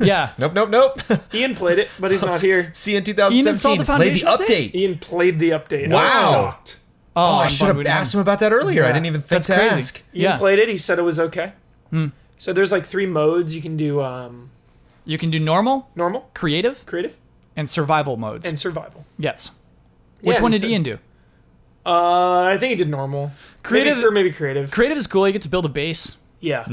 Yeah. Nope. Ian played it, but he's not here. See you in Ian installed 2017. the Play the Foundation update? update. Ian played the update. Wow. I was shocked. Oh, I I'm should bummed have we didn't. asked him about that earlier. I Yeah. didn't even think That's to crazy. ask. Ian Yeah. played it. He said it was okay. So there's like 3 modes. You can do You can do normal, normal, creative, creative, and survival modes. and survival. Yes. Which Yeah, one he did said- Ian do? I think he did normal. Creative- Maybe, or maybe creative. Creative is cool. You get to build a base. Yeah.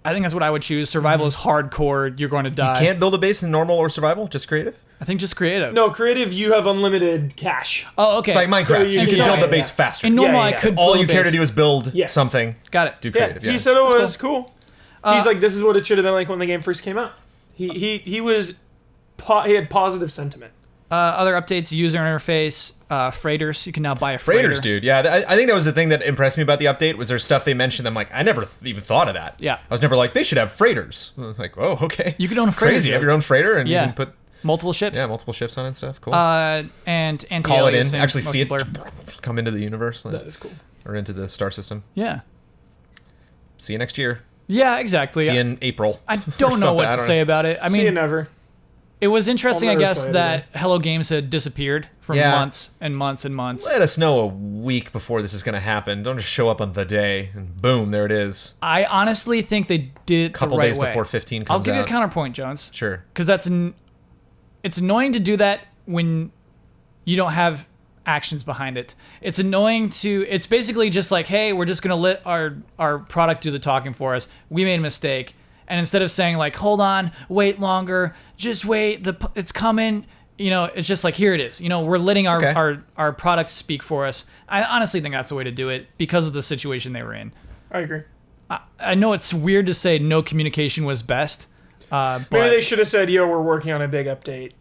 I think that's what I would choose. Survival is hardcore. You're going to die. Can't build a base in normal or survival, just creative. I think just creative. No, creative. You have unlimited cash. Oh, okay. It's like Minecraft. So you you can can- build the yeah, base yeah. faster. In normal, Yeah, I yeah. could. All build you a care to base. do is build Yes. something. Got it. Do Yeah, creative. Yeah. he said it was cool. He's like, this is what it should have been like when the game first came out. He was he had positive sentiment. Other updates: user interface, freighters. You can now buy a freighter. Freighters, dude. Yeah, I think that was the thing that impressed me about the update. Was there stuff they mentioned? I'm like, I never even thought of that. Yeah. I was never like, they should have freighters. I was like, oh, okay. You could own a freighter. Crazy. You have your own freighter and Yeah. you can put Multiple ships. multiple ships on it and stuff. Cool. And Call it in. anti-aliasing, Actually see it motion blur. come into the universe That is cool. or into the star system. Yeah. See you next year. Yeah, exactly. See you in April. I or don't know something. what I to don't say know. about it. I See you mean, never. it was interesting, I I'll never guess, play it that Hello Games had disappeared for Yeah. months and months and months. Let us know a week before this is going to happen. Don't just show up on the day and boom, there it is. I honestly think they did it Couple the right days way. before 15 I'll comes give you a out. counterpoint, Jones. Sure. Because it's annoying to do that when you don't have actions behind it. It's annoying to. It's basically just like, hey, we're just gonna let our product do the talking for us. We made a mistake, and instead of saying like, hold on, wait longer, just wait, it's coming. You know, it's just like, here it is. You know, we're letting our product speak for us. I honestly think that's the way to do it because of the situation they were in. I agree. I know it's weird to say no communication was best, but Maybe they should have said, "Yo, we're working on a big update.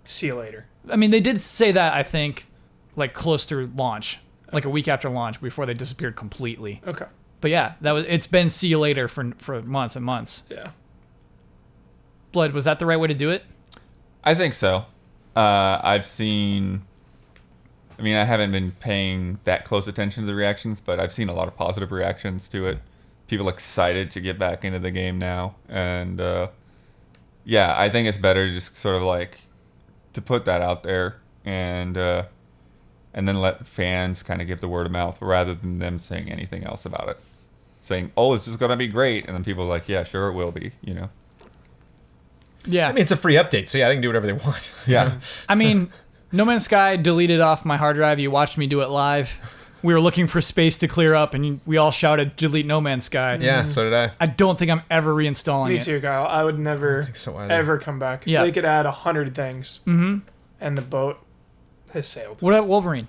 See you later." I mean, they did say that, I think, like close to launch, like a week after launch, before they disappeared completely. Okay. But yeah, it's been see you later for months and months. Yeah. Blood, was that the right way to do it? I think so. I've seen. I mean, I haven't been paying that close attention to the reactions, but I've seen a lot of positive reactions to it. People excited to get back into the game now, and yeah, I think it's better to just sort of like to put that out there and then let fans kind of give the word of mouth rather than them saying anything else about it. Saying, "Oh, this is gonna be great," and then people are like, "Yeah, sure, it will be," you know. Yeah. I mean, it's a free update, so yeah, they can do whatever they want. Yeah. I mean, No Man's Sky deleted off my hard drive. You watched me do it live. We were looking for space to clear up, and we all shouted, delete No Man's Sky. Yeah, so did I. I don't think I'm ever reinstalling Me it. too, Kyle. I would never think so either. ever come back. Yeah. They could add 100 things. Mm-hmm. And the boat has sailed. What about Wolverine?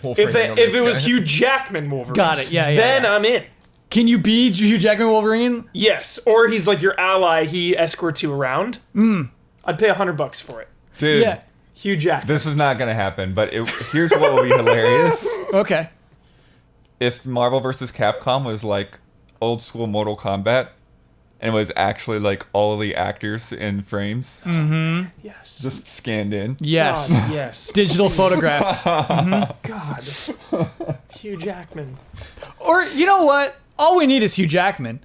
Wolverine If and No it Man's was Sky. Hugh Jackman Wolverine, Got it. Yeah, then yeah. I'm in. Can you be Hugh Jackman Wolverine? Yes, or he's like your ally. He escorts you around. I'd pay $100 for it. Dude, Yeah. Hugh Jackman. this is not gonna happen, but here's what would be hilarious. Okay. If Marvel vs. Capcom was like old school Mortal Kombat and it was actually like all of the actors in frames Yes. just scanned in. Yes. God, yes. Digital photographs. God. Hugh Jackman. Or, you know what? All we need is Hugh Jackman.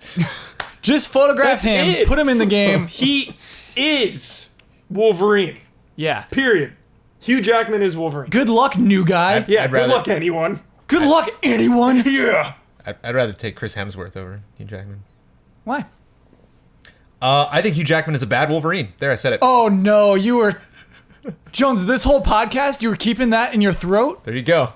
Just photograph That's him, it. put him in the game. He is Wolverine. Yeah. Period. Hugh Jackman is Wolverine. Good luck, new guy. Yeah, I'd good rather- luck, anyone. Good luck, anyone. Yeah. I'd rather take Chris Hemsworth over Hugh Jackman. Why? I think Hugh Jackman is a bad Wolverine. There, I said it. Oh, no. You were... Jones, this whole podcast, you were keeping that in your throat? There you go.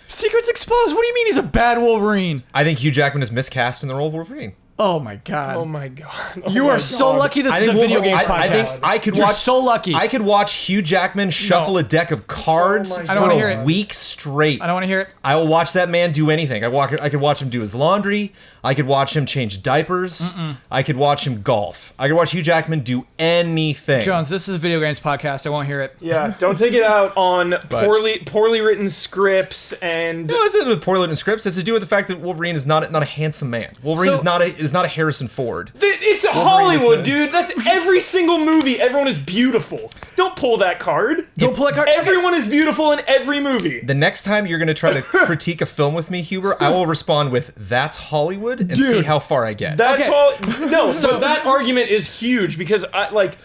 Secrets exposed. What do you mean he's a bad Wolverine? I think Hugh Jackman is miscast in the role of Wolverine. Oh, my God. Oh my God. Oh You my are so God. lucky this I is a think video Wolverine- games podcast. I think I could You're watch. so lucky. I could watch Hugh Jackman shuffle a deck of cards Oh my for I don't wanna a hear it. week straight. I don't want to hear it. I will watch that man do anything. I could watch him do his laundry. I could watch him change diapers. I could watch him golf. I could watch Hugh Jackman do anything. Jones, this is a video games podcast. I won't hear it. Yeah, don't take it out on poorly written scripts and No, this isn't with poorly written scripts. It has to do with the fact that Wolverine is not a handsome man. Wolverine So- is not a Harrison Ford. It's It's a Hollywood, dude. That's every single movie. Everyone is beautiful. Don't pull that card. Don't pull that card. Everyone is beautiful in every movie. The next time you're going to try to critique a film with me, Huber, I will respond with, that's Hollywood, and see how far I get. That's all. No, so that argument is huge because I like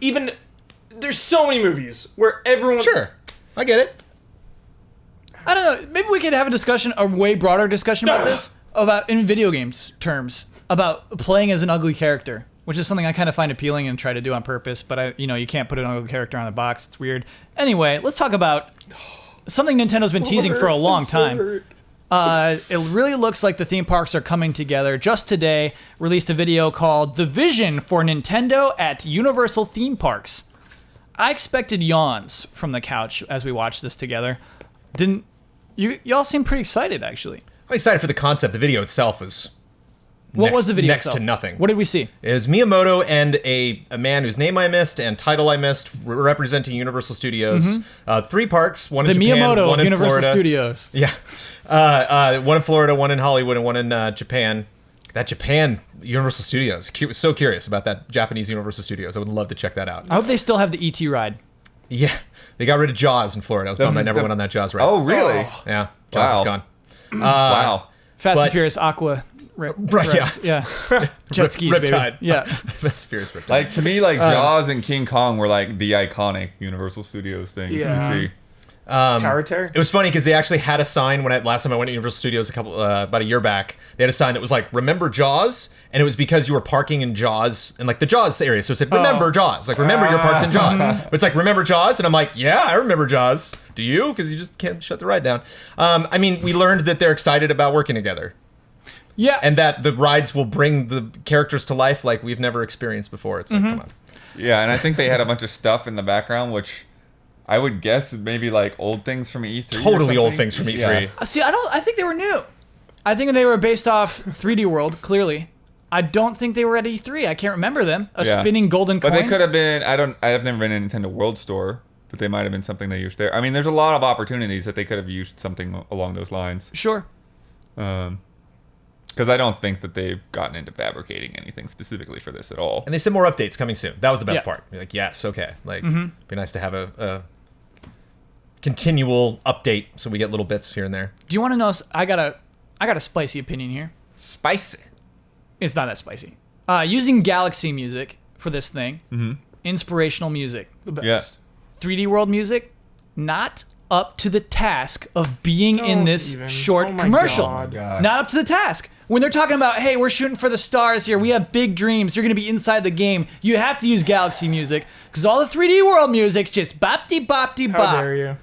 even there's so many movies where everyone. Sure, I get it. I don't know. Maybe we could have a discussion, a way broader discussion about this, about in video games terms, about playing as an ugly character, which is something I kind of find appealing and try to do on purpose. But you can't put an ugly character on the box. It's weird. Anyway, let's talk about something Nintendo's been teasing for a long time. It really looks like the theme parks are coming together. Just today, released a video called "The Vision for Nintendo at Universal Theme Parks." I expected yawns from the couch as we watched this together. Didn't you? Y'all seem pretty excited, actually. I'm excited for the concept. The video itself was. What was the video next itself? to nothing. What did we see? It was Miyamoto and a man whose name I missed and title I missed, representing Universal Studios. 3 parks, one in The Japan, Miyamoto one of in Universal Florida. Studios. Yeah. One in Florida, one in Hollywood, and one in Japan. That Japan Universal Studios. So curious about that Japanese Universal Studios. I would love to check that out. I hope they still have the ET ride. Yeah. They got rid of Jaws in Florida. I was bummed I never went on that Jaws ride. Oh, really? Yeah. Jaws is gone. Wow. Fast and But- Furious Aqua. Right, yeah. Jet skis, baby. Riptide. Yeah. That's Furious Riptide. Like, to me, Jaws and King Kong were like the iconic Universal Studios things Yeah. to see. Tower Terror. It was funny because they actually had a sign when last time I went to Universal Studios about a year back. They had a sign that was like, "Remember Jaws," and it was because you were parking in Jaws in like the Jaws area. So it said, "Remember Jaws," like remember you're parked in Jaws. But it's like, "Remember Jaws," and I'm like, "Yeah, I remember Jaws." Do you? Because you just can't shut the ride down. I mean, we learned that they're excited about working together, Yeah. and that the rides will bring the characters to life like we've never experienced before. It's like, come on. Yeah, and I think they had a bunch of stuff in the background, which I would guess maybe like old things from E3. or Totally old something. things from E3. Yeah. See, I think they were new. I think they were based off 3D World, clearly. I don't think they were at E3. I can't remember them. A Yeah. spinning golden coin. But they could have been. I have never been in a Nintendo World Store, but they might have been something they used there. I mean, there's a lot of opportunities that they could have used something along those lines. Sure. Because I don't think that they've gotten into fabricating anything specifically for this at all. And they said more updates coming soon. That was the best Yeah. part. You're like, yes, okay. Like, be nice to have a continual update so we get little bits here and there. Do you want to know? I got a spicy opinion here. Spicy. It's not that spicy. Using Galaxy music for this thing, inspirational music, The best. Yeah. 3D World music, not up to the task of being in Don't this even. short Oh my commercial. God. God. Not up to the task. When they're talking about, hey, we're shooting for the stars here, we have big dreams, you're going to be inside the game, you have to use Galaxy music, because all the 3D World music's just bop-de-bop-de-bop. How dare you?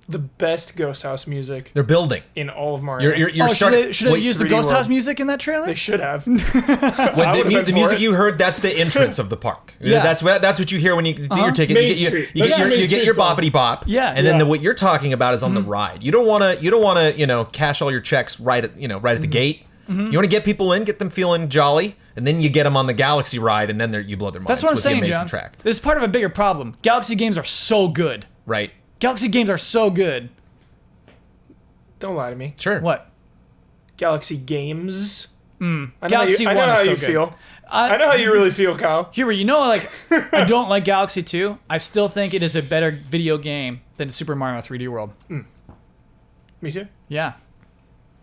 The best Ghost House music They're building. in all of Mario. You're Should starting. they use the 3D Ghost House World. music in that trailer? They should have. When I would've the been music for it. you heard, that's the entrance of the park. Yeah. That's what you hear when you get your ticket. Main You get Street. you get That's your Main you get Street your song. boppity bop. Yeah. And then Yeah. what you're talking about is on the ride. You don't want to cash all your checks right at the gate. You want to get people in, get them feeling jolly, and then you get them on the Galaxy ride, and then you blow their minds. That's what I'm with the saying, amazing John. track. This is part of a bigger problem. Galaxy games are so good. Right. Galaxy games are so good. Don't lie to me. Sure. What? Galaxy Games. I know Galaxy how you, I know 1 is how so you good. feel. I know how you really feel, Kyle. Huber, I don't like Galaxy 2. I still think it is a better video game than Super Mario 3D World. Me too. Yeah.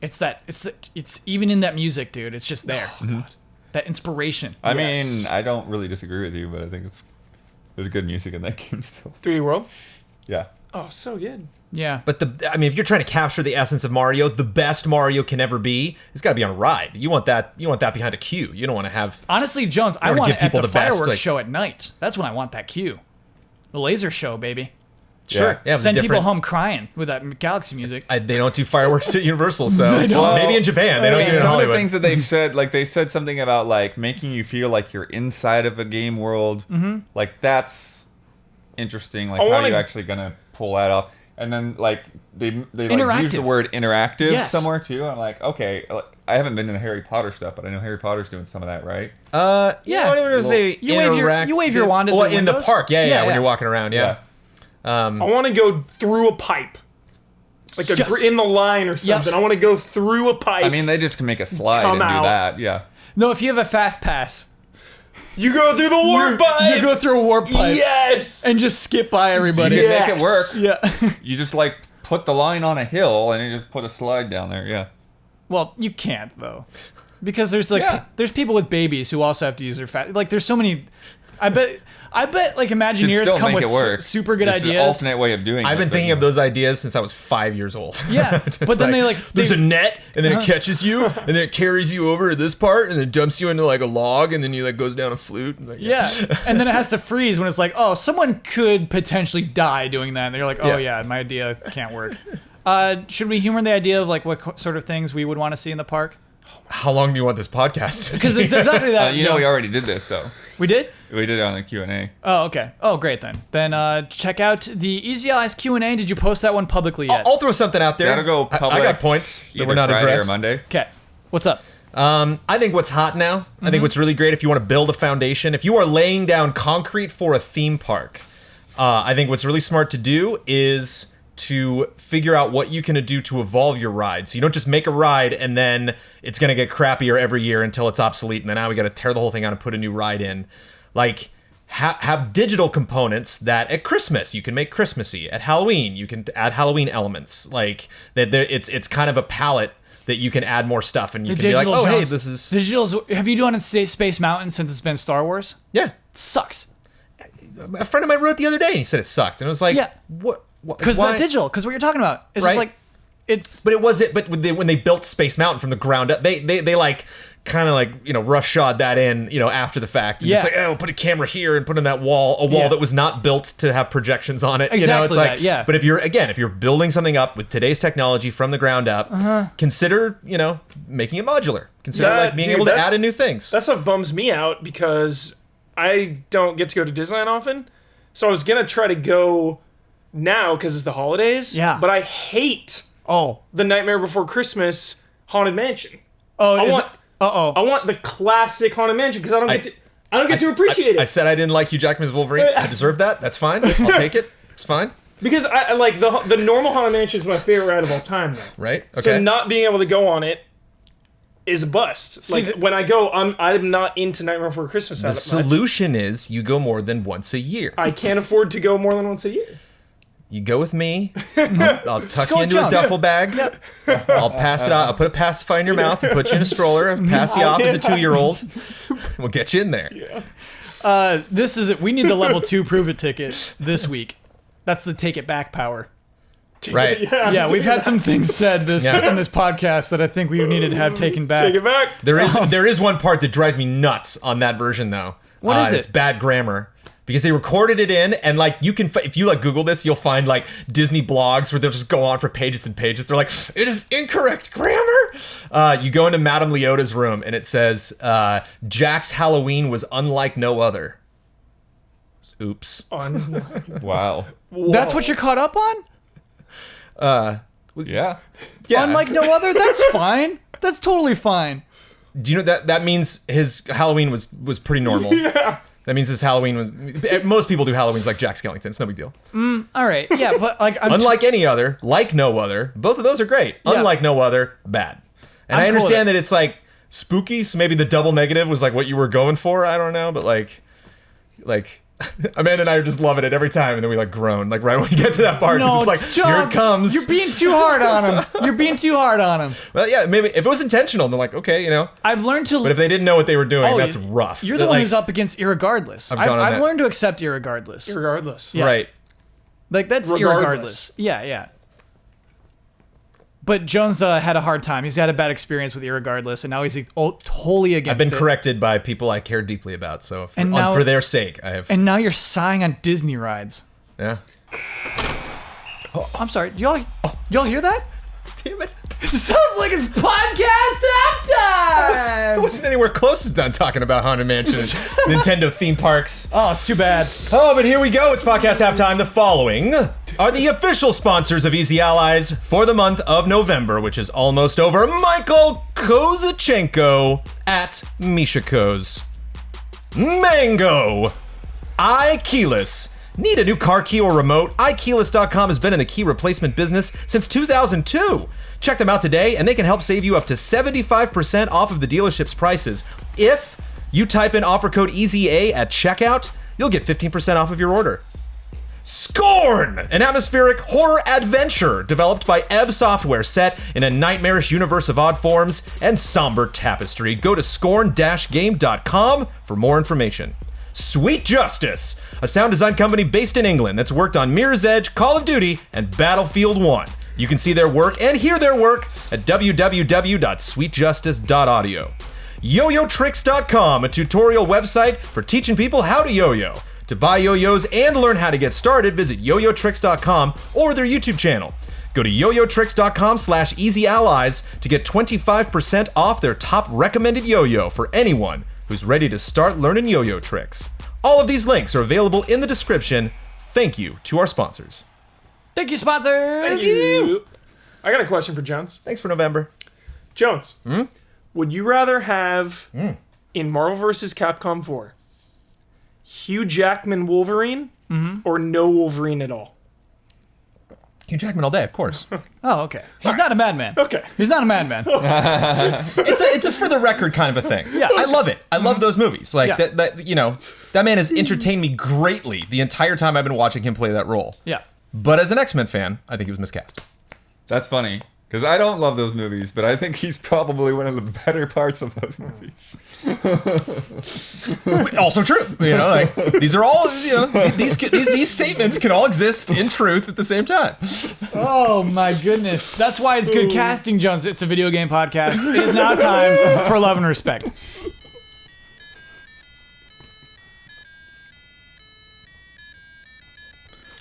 It's even in that music, dude. It's just there. That inspiration. I Yes. mean, I don't really disagree with you, but I think there's good music in that game still. 3D World. Yeah. Oh, so good. Yeah. But if you're trying to capture the essence of Mario, the best Mario can ever be, it's got to be on a ride. You want that behind a queue. You don't want to have. Honestly, Jones, I wanna want give it at people the the best, fireworks like- show at night. That's when I want that cue. The laser show, baby. Sure. Yeah, Send people different- home crying with that Galaxy music. They don't do fireworks at Universal, so don't. maybe in Japan they don't do it in Some of the Hollywood. things that they've said, like they said something about like making you feel like you're inside of a game world. Like that's interesting. Like how wanna- are you actually gonna pull that off? And then like they like use Interactive. the word interactive Yes. somewhere too. I'm like, okay, I haven't been in the Harry Potter stuff, but I know Harry Potter's doing some of that, right? Yeah. What do you say? You wave your wand at Well, the in the windows? park, yeah, Yeah, when yeah. you're walking around, yeah. I want to go through a pipe. like Yes. in the line or something. Yes. I want to go through a pipe. I mean, they just can make a slide Come and out. do that. Yeah. No, if you have a fast pass, you go through the warp pipe. you go through a warp pipe Yes. and just skip by everybody. You Yeah. can make it work. Yeah. You just like put the line on a hill and you just put a slide down there. Yeah. Well, you can't though, because there's like Yeah. there's people with babies who also have to use their fast. Like there's so many. I bet like Should Imagineers still come make with it work. super good It's an ideas. alternate way of doing it. I've been but, thinking you of know. those ideas since I was 5 years old. Yeah, Just but then there's they- a net, and then it catches you, and then it carries you over to this part, and then dumps you into like a log, and then you like goes down a flute. And, like, Yeah, and then it has to freeze when it's like, oh, someone could potentially die doing that, and they're like, oh Yeah. yeah, my idea can't work. Should we humor the idea of like what sort of things we would want to see in the park? How long do you want this podcast to be? Because it's exactly that. You know, we already did this though. We did. We did it on the Q&A. Oh, okay. Oh, great then. Then check out the Easy Allies Q&A. Did you post that one publicly yet? I'll throw something out there. Gotta go I public got points that Either were not Friday addressed. or Monday. Okay. What's up? I think what's hot now, I think what's really great if you want to build a foundation, if you are laying down concrete for a theme park, I think what's really smart to do is to figure out what you can do to evolve your ride. So you don't just make a ride and then it's going to get crappier every year until it's obsolete, and then now we got to tear the whole thing out and put a new ride in. Like, have digital components that at Christmas you can make Christmassy. At Halloween you can add Halloween elements. Like that, it's kind of a palette that you can add more stuff, and you can be like, oh hey, this is Digital's. Have you done a Space Mountain since it's been Star Wars? yeah. It sucks. A friend of mine wrote the other day and he said it sucked, and I was like, Yeah. what? Because why? not digital. Because what you're talking about. It's Right. just like, it's. But it was it. But when they built Space Mountain from the ground up, they like kind of like roughshod that in after the fact. And Yeah. just like, oh, put a camera here and put in that wall, a wall Yeah. that was not built to have projections on it. Exactly It's like, that, yeah. But if you're building something up with today's technology from the ground up, consider making it modular. Consider That- like being dude, able to that- add in new things. That stuff bums me out because I don't get to go to Disneyland often. So I was gonna try to go now because it's the holidays. Yeah. But I hate Oh. the Nightmare Before Christmas Haunted Mansion. Oh, I is want- it? Uh-oh. I want the classic Haunted Mansion because I don't get to appreciate I it. said I didn't like Hugh Jackman's Wolverine. I deserve that. That's fine. I'll take it. It's fine. Because I like the normal Haunted Mansion is my favorite ride of all time though. Right? Okay. So not being able to go on it is a bust. Like when I go, I'm not into Nightmare Before Christmas. the that much. solution is you go more than once a year. I can't afford to go more than once a year. You go with me. I'll tuck go you with into a John. duffel bag. I'll pass it out. I'll put a pacifier in your mouth and put you in a stroller and pass you off as a 2-year-old. We'll get you in there. This is it. We need the level 2 prove it ticket this week. That's the take it back power. Right. Yeah, we've had some things said Yeah. in this podcast that I think we needed to have taken back. Take it back. There is one part that drives me nuts on that version though. What is it? It's bad grammar. Because they recorded it in, and like you can, if you like Google this, you'll find like Disney blogs where they'll just go on for pages and pages. They're like, it is incorrect grammar. You go into Madame Leota's room, and it says, Jack's Halloween was unlike no other. Oops. Wow. That's what you're caught up on? Yeah. Yeah. Unlike no other? That's fine. That's totally fine. Do you know that means his Halloween was pretty normal? Yeah. That means his Halloween was. Most people do Halloweens like Jack Skellington. It's no big deal. All right. Yeah, but like Unlike any other, like no other, both of those are great. Yeah. Unlike no other, bad. And I'm I cool with understand it. that it's like spooky, so maybe the double negative was like what you were going for. I don't know, but like Amanda and I are just loving it every time, and then we like groan like right when we get to that part. 'Cause no, it's like here Johns, it comes. You're being too hard on him. You're being too hard on him. Well, yeah, maybe if it was intentional, then like okay, I've learned to. But if they didn't know what they were doing, that's you- rough. You're the Like, one who's up against irregardless. I've gone on I've that. learned to accept irregardless. Regardless. Yeah. right. Like that's Regardless. irregardless. Yeah. But Jones had a hard time. He's had a bad experience with irregardless, and now he's totally against I've been it. corrected by people I care deeply about, so And now- for their sake, I have. And now you're sighing on Disney rides. Yeah. I'm sorry. Do y'all hear that? Damn it. It sounds like it's podcast I halftime. wasn't anywhere close to done talking about Haunted Mansion and Nintendo theme parks. Oh, it's too bad. Oh, but here we go. It's podcast halftime. The following are the official sponsors of Easy Allies for the month of November, which is almost over. Michael Kozachenko at Misha Koz. Mango. I Keyless. Need a new car key or remote? iKeyless.com has been in the key replacement business since 2002. Check them out today, and they can help save you up to 75% off of the dealership's prices. If you type in offer code EZA at checkout, you'll get 15% off of your order. Scorn! An atmospheric horror adventure developed by Ebb Software set in a nightmarish universe of odd forms and somber tapestry. Go to scorn-game.com for more information. Sweet Justice, a sound design company based in England that's worked on Mirror's Edge, Call of Duty, and Battlefield 1. You can see their work and hear their work at www.sweetjustice.audio. YoYoTricks.com, a tutorial website for teaching people how to yo-yo. To buy yo-yos and learn how to get started, visit YoYoTricks.com or their YouTube channel. Go to YoYoTricks.com/EasyAllies to get 25% off their top recommended yo-yo for anyone who's ready to start learning yo-yo tricks. All of these links are available in the description. Thank you to our sponsors. Thank you, sponsors. Thank you. I got a question for Jones. Thanks for November. Jones, would you rather have in Marvel vs. Capcom 4 Hugh Jackman Wolverine or no Wolverine at all? Hugh Jackman all day, of course. Oh, okay. He's not a madman. Okay. He's not a madman. It's a for the record kind of a thing. Yeah. I love it. I love those movies. Like Yeah. that man has entertained me greatly the entire time I've been watching him play that role. Yeah. But as an X-Men fan, I think he was miscast. That's funny. Because I don't love those movies, but I think he's probably one of the better parts of those movies. Also true. Like these are all these statements can all exist in truth at the same time. Oh my goodness. That's why it's good casting, Jones. It's a video game podcast. It is now time for Love and Respect.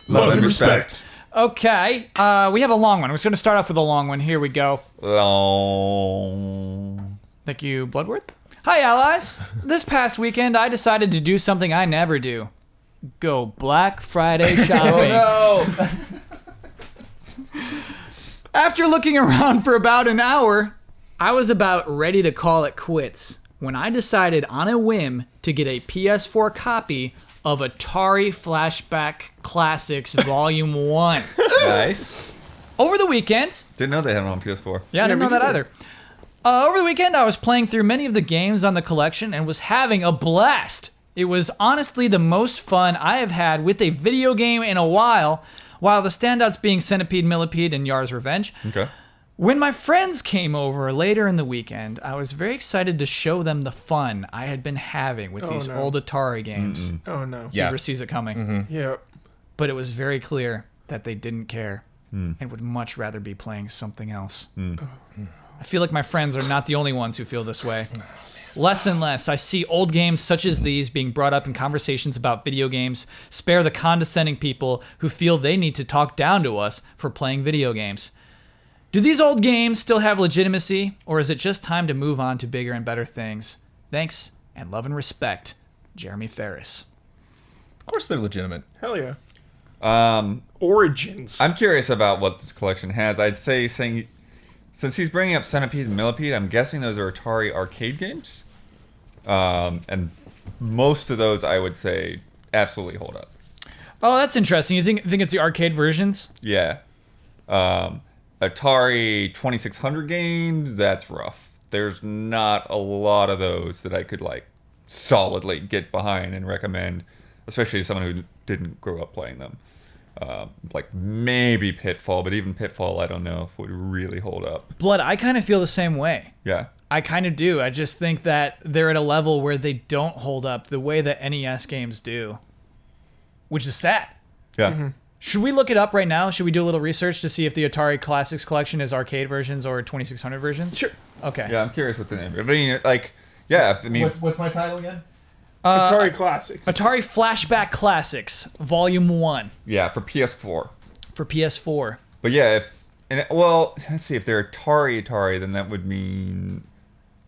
Love and respect. Okay, we have a long one. We're just going to start off with a long one. Here we go. Long. Thank you, Bloodworth. Hi, allies. This past weekend, I decided to do something I never do. Go Black Friday shopping. Oh no! After looking around for about an hour, I was about ready to call it quits when I decided on a whim to get a PS4 copy of Atari Flashback Classics Volume 1. Nice. Over the weekend... Didn't know they had one on PS4. Yeah, I didn't know that either. Over the weekend, I was playing through many of the games on the collection and was having a blast. It was honestly the most fun I have had with a video game in a while the standouts being Centipede, Millipede, and Yar's Revenge. Okay. When my friends came over later in the weekend, I was very excited to show them the fun I had been having with these old Atari games. Oh no. Yeah. Hubris sees it coming. Yeah. But it was very clear that they didn't care and would much rather be playing something else. I feel like my friends are not the only ones who feel this way. Less and less, I see old games such as these being brought up in conversations about video games. Spare the condescending people who feel they need to talk down to us for playing video games. Do these old games still have legitimacy, or is it just time to move on to bigger and better things? Thanks, and love and respect, Jeremy Ferris. Of course they're legitimate. Hell yeah. Um, Origins. I'm curious about what this collection has. I'd say, since he's bringing up Centipede and Millipede, I'm guessing those are Atari arcade games. And most of those, I would say, absolutely hold up. Oh, that's interesting. You think it's the arcade versions? Yeah. Atari 2600 games, that's rough. There's not a lot of those that I could solidly get behind and recommend, especially to someone who didn't grow up playing them. Maybe Pitfall, but even Pitfall I don't know if would really hold up. Blood, I kind of feel the same way. Yeah. I kind of do. I just think that they're at a level where they don't hold up the way that NES games do, which is sad. Yeah. Should we look it up right now? Should we do a little research to see if the Atari Classics collection is arcade versions or 2600 versions? Sure. Okay. Yeah, I'm curious what the name is. I mean, yeah, I mean, What's my title again? Atari Classics. Atari Flashback Classics, Volume 1 yeah, for PS4. for PS4. But yeah, let's see, if they're Atari, then that would mean,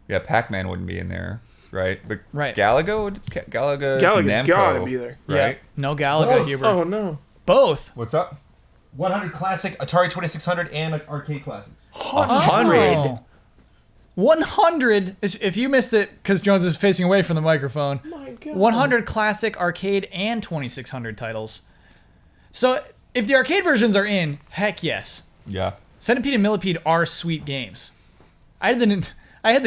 yeah, Pac-Man wouldn't be in there, right? But Right. Galaga, Galaga's Namco, gotta be there. right? Yeah. No Galaga, Oh, Huber. Oh no. Both. What's up? 100 classic, Atari 2600, and arcade classics. 100. 100 if you missed it because Jones is facing away from the microphone. My God. 100 classic arcade and 2600 titles. So if the arcade versions are in, heck yes. Yeah. Centipede and Millipede are sweet games. I had the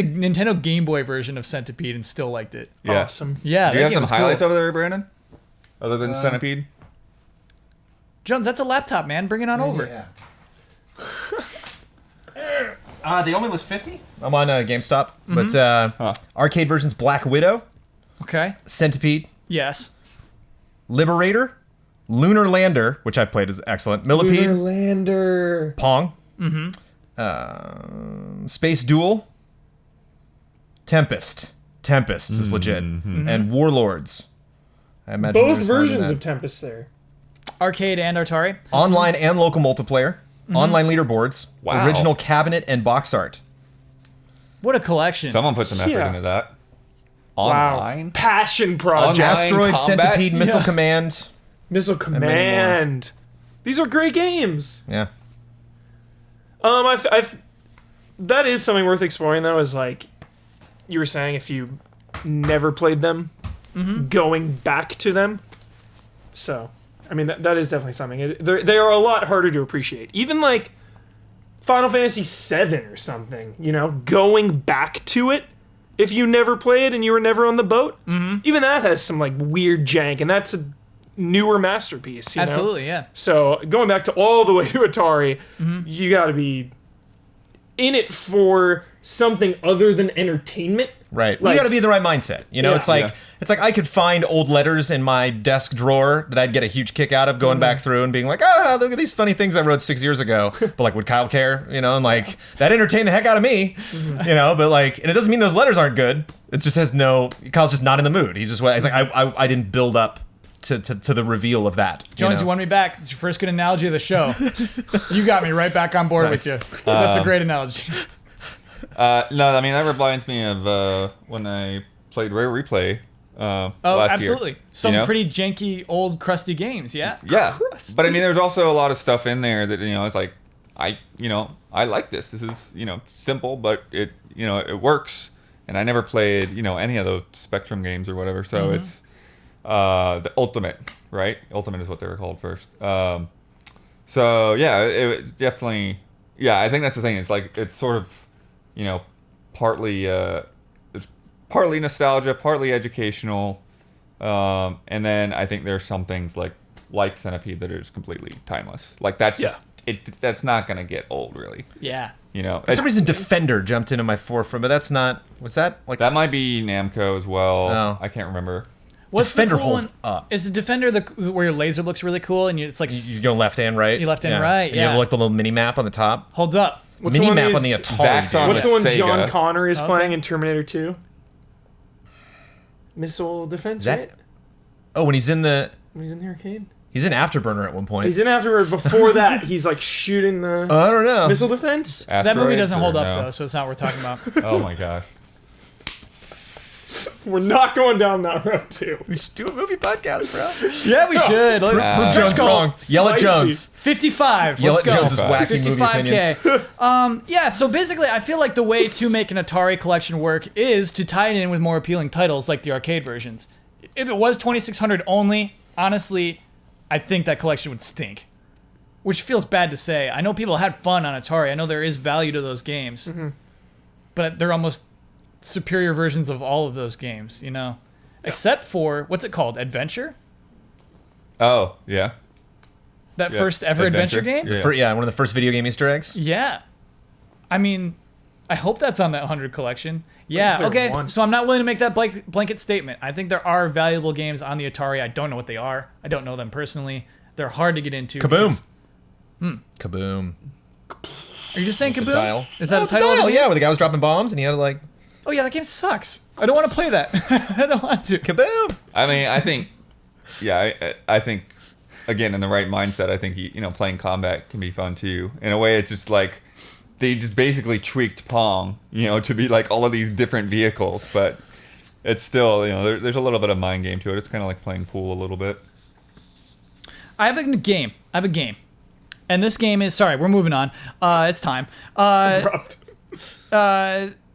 Nintendo Game Boy version of Centipede and still liked it. Yeah. Awesome. Yeah, Do that you have game some was highlights cool. over there, Brandon? Other than Centipede? Jones, that's a laptop, man. Bring it on over. Yeah. The only was 50. I'm on GameStop, but arcade versions: Black Widow, Okay. Centipede, Yes. Liberator, Lunar Lander, which I played is excellent, Millipede, Lander. Pong, Space Duel, Tempest. Tempest is legit, and Warlords. I imagine Both there's more than versions that. of Tempest there. Arcade and Atari. Online and local multiplayer, online leaderboards, Wow. original cabinet and box art. What a collection. Someone put some effort Yeah. into that. Wow. Online? Passion project. Online Asteroid, combat? Centipede, Missile Yeah. Command. Missile many more. Command. These are great games. Yeah. I've that is something worth exploring though. Is like you were saying, if you never played them, going back to them. So, I mean, that is definitely something. They are a lot harder to appreciate. Even like Final Fantasy VII or something. You know, going back to it. If you never played and you were never on the boat, even that has some like weird jank, and that's a newer masterpiece. You know? Absolutely, yeah. So going back to all the way to Atari, you got to be in it for something other than entertainment. Right. Like- you got to be in the right mindset. You know, Yeah. it's like Yeah. it's like I could find old letters in my desk drawer that I'd get a huge kick out of going back through and being like, "Ah, look at these funny things I wrote 6 years ago." But like, would Kyle care? You know, and like that entertained the heck out of me. You know, but like, and it doesn't mean those letters aren't good. It just has no. Kyle's just not in the mood. He's like, I didn't build up to the reveal of that. Jones, know? you won me back. It's your first good analogy of the show. You got me right back on board with Nice. you. That's a great analogy. No, I mean, that reminds me of when I played Rare Replay Oh, last absolutely. year. Some You know? pretty janky, old, crusty games, yeah? Yeah. But I mean, there's also a lot of stuff in there that, it's like, I like this. This is, simple, but it works. And I never played, any of those Spectrum games or whatever. So it's the Ultimate, right? Ultimate is what they were called first. So yeah, it's definitely, I think that's the thing. It's like, it's sort of, partly, it's partly nostalgia, partly educational. And then I think there's some things like Centipede that are just completely timeless. Like that's just, that's not going to get old really. Yeah. For some reason, Defender jumped into my forefront, but that's not. What's that? Like That might be Namco as well. Oh. I can't remember. What's Defender the cool holds one? up. Is the Defender where your laser looks really cool and it's like you go left and right. You left and right, And you have yeah. like the little mini map on the top. holds up? What's the Mini one map that on the is- Atari. Vax dude. on What's the one Sega. John Connor is Okay. playing in Terminator 2? Missile Defense, That- right? Oh, when he's in the arcade. he's in Afterburner at one point. He's in afterward. Before that, he's like shooting the I don't know. Missile Defense. That movie Asteroids doesn't or hold up, no? though, so it's not worth talking about. Oh my gosh. We're not going down that road too. We should do a movie podcast, bro. Yeah, we should. Prove Jones called wrong. Yell at spicy. Jones. 55. Yell Let's at go. Jones's wacky movie opinions. 55K. Yeah, so basically, I feel like the way to make an Atari collection work is to tie it in with more appealing titles like the arcade versions. If it was 2600 only, honestly, I think that collection would stink. Which feels bad to say. I know people had fun on Atari. I know there is value to those games. But they're almost superior versions of all of those games, Except for, what's it called? Adventure? Oh, yeah. That Yeah. first ever adventure game? Yeah. One of the first video game Easter eggs. Yeah. I mean, I hope that's on that 100 collection. Yeah, There okay. one. So I'm not willing to make that blanket statement. I think there are valuable games on the Atari. I don't know what they are. I don't know them personally. They're hard to get into. Kaboom. because- Kaboom. Are you just saying Kaboom? Dial. Is that Oh, a title? of Dial, the yeah, game? where the guy was dropping bombs and he had to like Oh yeah, that game sucks. I don't want to play that. I don't want to. kaboom. I mean, I think, I think, again, in the right mindset, I think, playing combat can be fun too. In a way, it's just like, they just basically tweaked Pong, to be like all of these different vehicles, but it's still, there's a little bit of mind game to it. It's kind of like playing pool a little bit. I have a game. And this game is, sorry, we're moving on. It's time.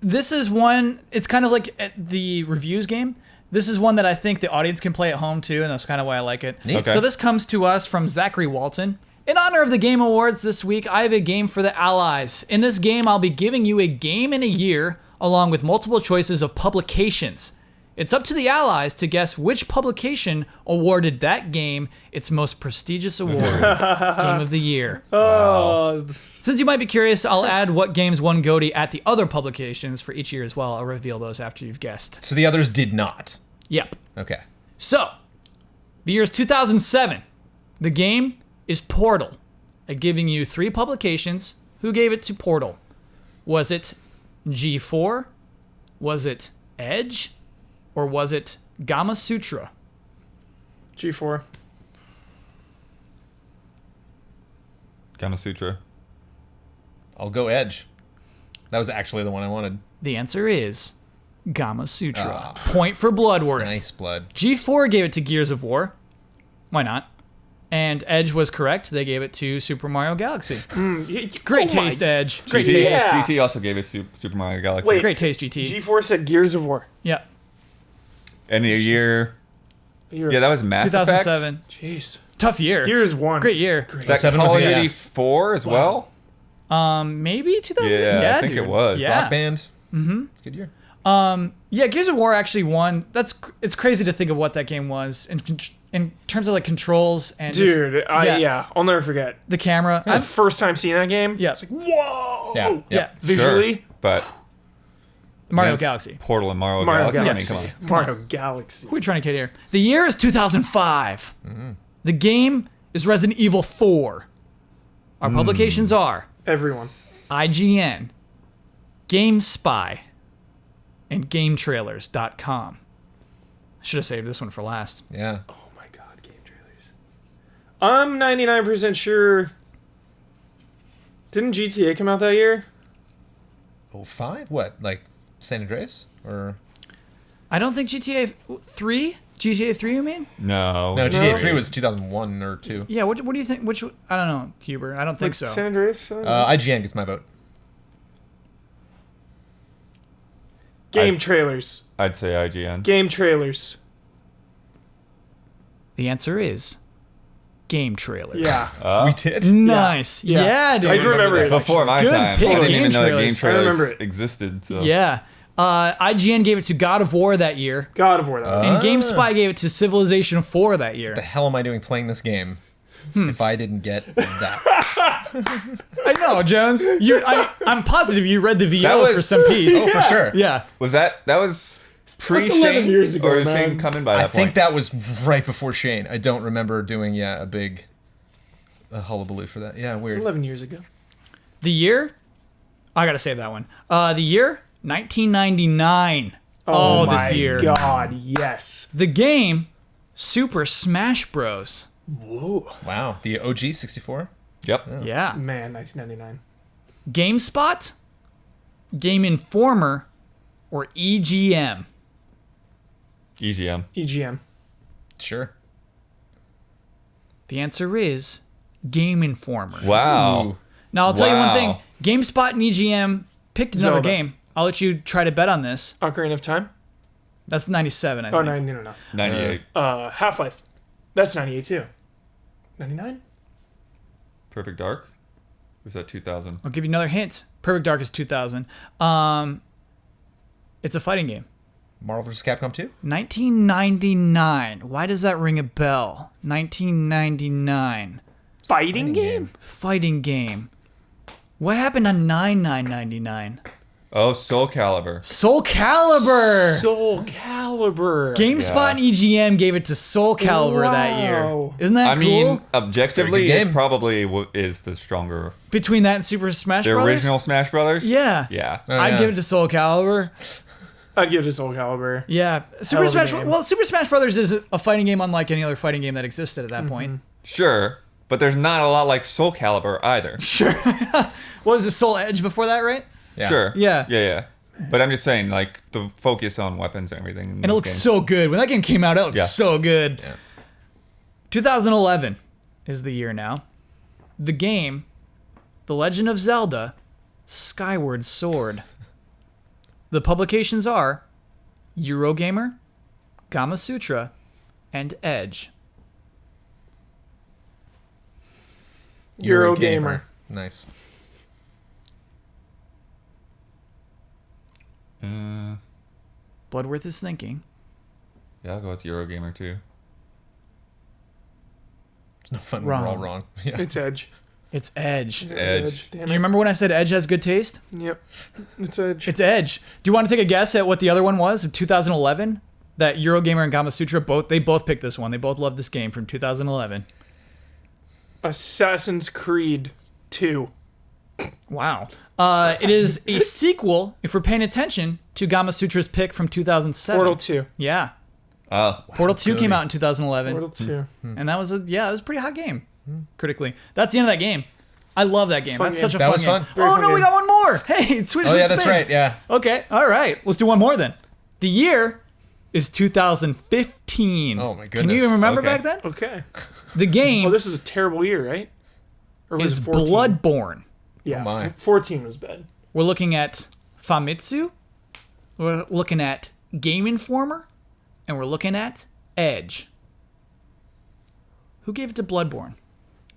This is one, it's kind of like the reviews game. This is one that I think the audience can play at home too, and that's kind of why I like it. Neat. Okay. So this comes to us from Zachary Walton. In honor of the Game Awards this week, I have a game for the Allies. In this game, I'll be giving you a game in a year, along with multiple choices of publications. It's up to the Allies to guess which publication awarded that game its most prestigious award, Game of the Year. Oh, Since you might be curious, I'll add what games won GOTY at the other publications for each year as well. I'll reveal those after you've guessed. So the others did not. Yep. Okay. So, the year is 2007. The game is Portal. I'm giving you 3 publications. Who gave it to Portal? Was it G4? Was it Edge? Or was it Gamma Sutra? G4. Gamma Sutra. I'll go Edge. That was actually the one I wanted. The answer is Gamma Sutra. Point for Bloodworth. Nice blood. G4 gave it to Gears of War. Why not? And Edge was correct. They gave it to Super Mario Galaxy. Great taste, Edge. Great GT, taste. Yeah. GT also gave us Super Mario Galaxy. Wait. Great taste, GT. G4 said Gears of War. Yeah. And a year. Yeah, that was Mass Effect. 2007. Jeez. Tough year. Gears 1. Great year. Is that 7 Call was of a- Duty 4 as well? Maybe 2000. Yeah, I think dude. it was. Yeah. Rock Band. Mm-hmm. Good year. Yeah, Gears of War actually won. It's crazy to think of what that game was in terms of like controls and just Dude, I'll never forget. the camera. The first time seeing that game, Yeah. it's like, whoa! Yeah. Yeah. Visually, Sure, but Mario against Galaxy. Portal and Mario, Mario Galaxy. Galaxy. I mean, come on. Mario Galaxy. Who are we trying to kid here? The year is 2005. The game is Resident Evil 4. Our publications are Everyone. IGN, GameSpy, and GameTrailers.com. I should have saved this one for last. Yeah. Oh my god, game trailers. I'm 99% sure. Didn't GTA come out that year? 05? What? Like San Andreas? Or I don't think GTA 3? GTA 3, you mean? No. no? GTA 3 was 2001 or 2. Yeah, what do you think? Which, I don't know, Huber. I don't think so. San Andreas? IGN gets my vote. Game trailers. I'd say IGN. Game trailers. The answer is Game Trailers. Yeah. We did? Nice. Yeah. Yeah, dude. I remember it. Before my Good time. pick, I didn't Game even know that Trailers. Game I remember Trailers it. existed. So. Yeah. IGN gave it to God of War that year. God of War, though. And GameSpy gave it to Civilization 4 that year. The hell am I doing playing this game if I didn't get that? I know, Jones. I'm positive you read the VO That was- for some piece. Oh, for sure. Yeah. Was that was pre 11 Shane years ago, or was man. Shane coming by that I point? think that was right before Shane. I don't remember doing a big hullabaloo for that. Yeah, It's weird. 11 years ago. The year? I gotta save that one. The year? 1999. Oh, this my year. God, yes. The game? Super Smash Bros. Whoa. Wow, the OG 64. Yep. Yeah. Man, 1999. GameSpot? Game Informer? Or EGM? EGM. EGM. Sure. The answer is Game Informer. Wow. Ooh. Now, I'll tell you one Wow. thing. GameSpot and EGM picked another Zelda. game. I'll let you try to bet on this. Ocarina of Time? That's 97, I Oh, think. no. 98. Half-Life. That's 98, too. 99? Perfect Dark? Or was that 2000? I'll give you another hint. Perfect Dark is 2000. It's a fighting game. Marvel vs. Capcom 2? 1999. Why does that ring a bell? 1999. Fighting game? Fighting game. What happened on 9999? Oh, Soul Calibur. Soul Calibur! Soul Calibur. GameSpot Yeah. and EGM gave it to Soul Calibur that year. Wow. Isn't that I cool? mean, objectively, It's a very good it game. probably is the stronger. Between that and Super Smash The Brothers? original Smash Brothers? Yeah. Yeah. Oh, I'd yeah. give it to Soul Calibur. I'd give it to Soul Calibur. Yeah. Hell of a game. Well, Super Smash Brothers is a fighting game unlike any other fighting game that existed at that point. Sure. But there's not a lot like Soul Calibur either. Sure. What was it, Soul Edge before that, right? Yeah. Sure. Yeah. Yeah. But I'm just saying, like, the focus on weapons and everything. And it looks so good. When that game came out, it looked Yeah. so good. Yeah. 2011 is the year now. The game, The Legend of Zelda, Skyward Sword. The publications are Eurogamer, Gamasutra, and Edge? Eurogamer. Nice. Bloodworth is thinking. Yeah, I'll go with Eurogamer too. It's no fun. Wrong. We're all wrong. Yeah. It's Edge. It's Edge. It's Edge. Damn Do it. you remember when I said Edge has good taste? Yep. It's Edge. It's Edge. Do you want to take a guess at what the other one was in 2011? That Eurogamer and Gamasutra both picked this one. They both loved this game from 2011. Assassin's Creed 2. Wow. It is a sequel, if we're paying attention, to Gamasutra's pick from 2007. Portal 2. Yeah. Oh, Portal 2 goody. came out in 2011. Portal 2. And that was it was a pretty hot game, critically. That's the end of that game. I love that game. Fun That's game. such a That fun was game. fun. Very Oh fun no, we game. got one more. Hey, Swedish Oh yeah, Fish that's Spin. right. Yeah. Okay, all right. Let's do one more then. The year is 2015. Oh, my Can goodness. you remember Okay. back then? Okay. The game Oh, this is a terrible year, right? Or was is it 14? Bloodborne. Yeah, Oh, my. 14 was bad. We're looking at Famitsu. We're looking at Game Informer, and we're looking at Edge. Who gave it to Bloodborne?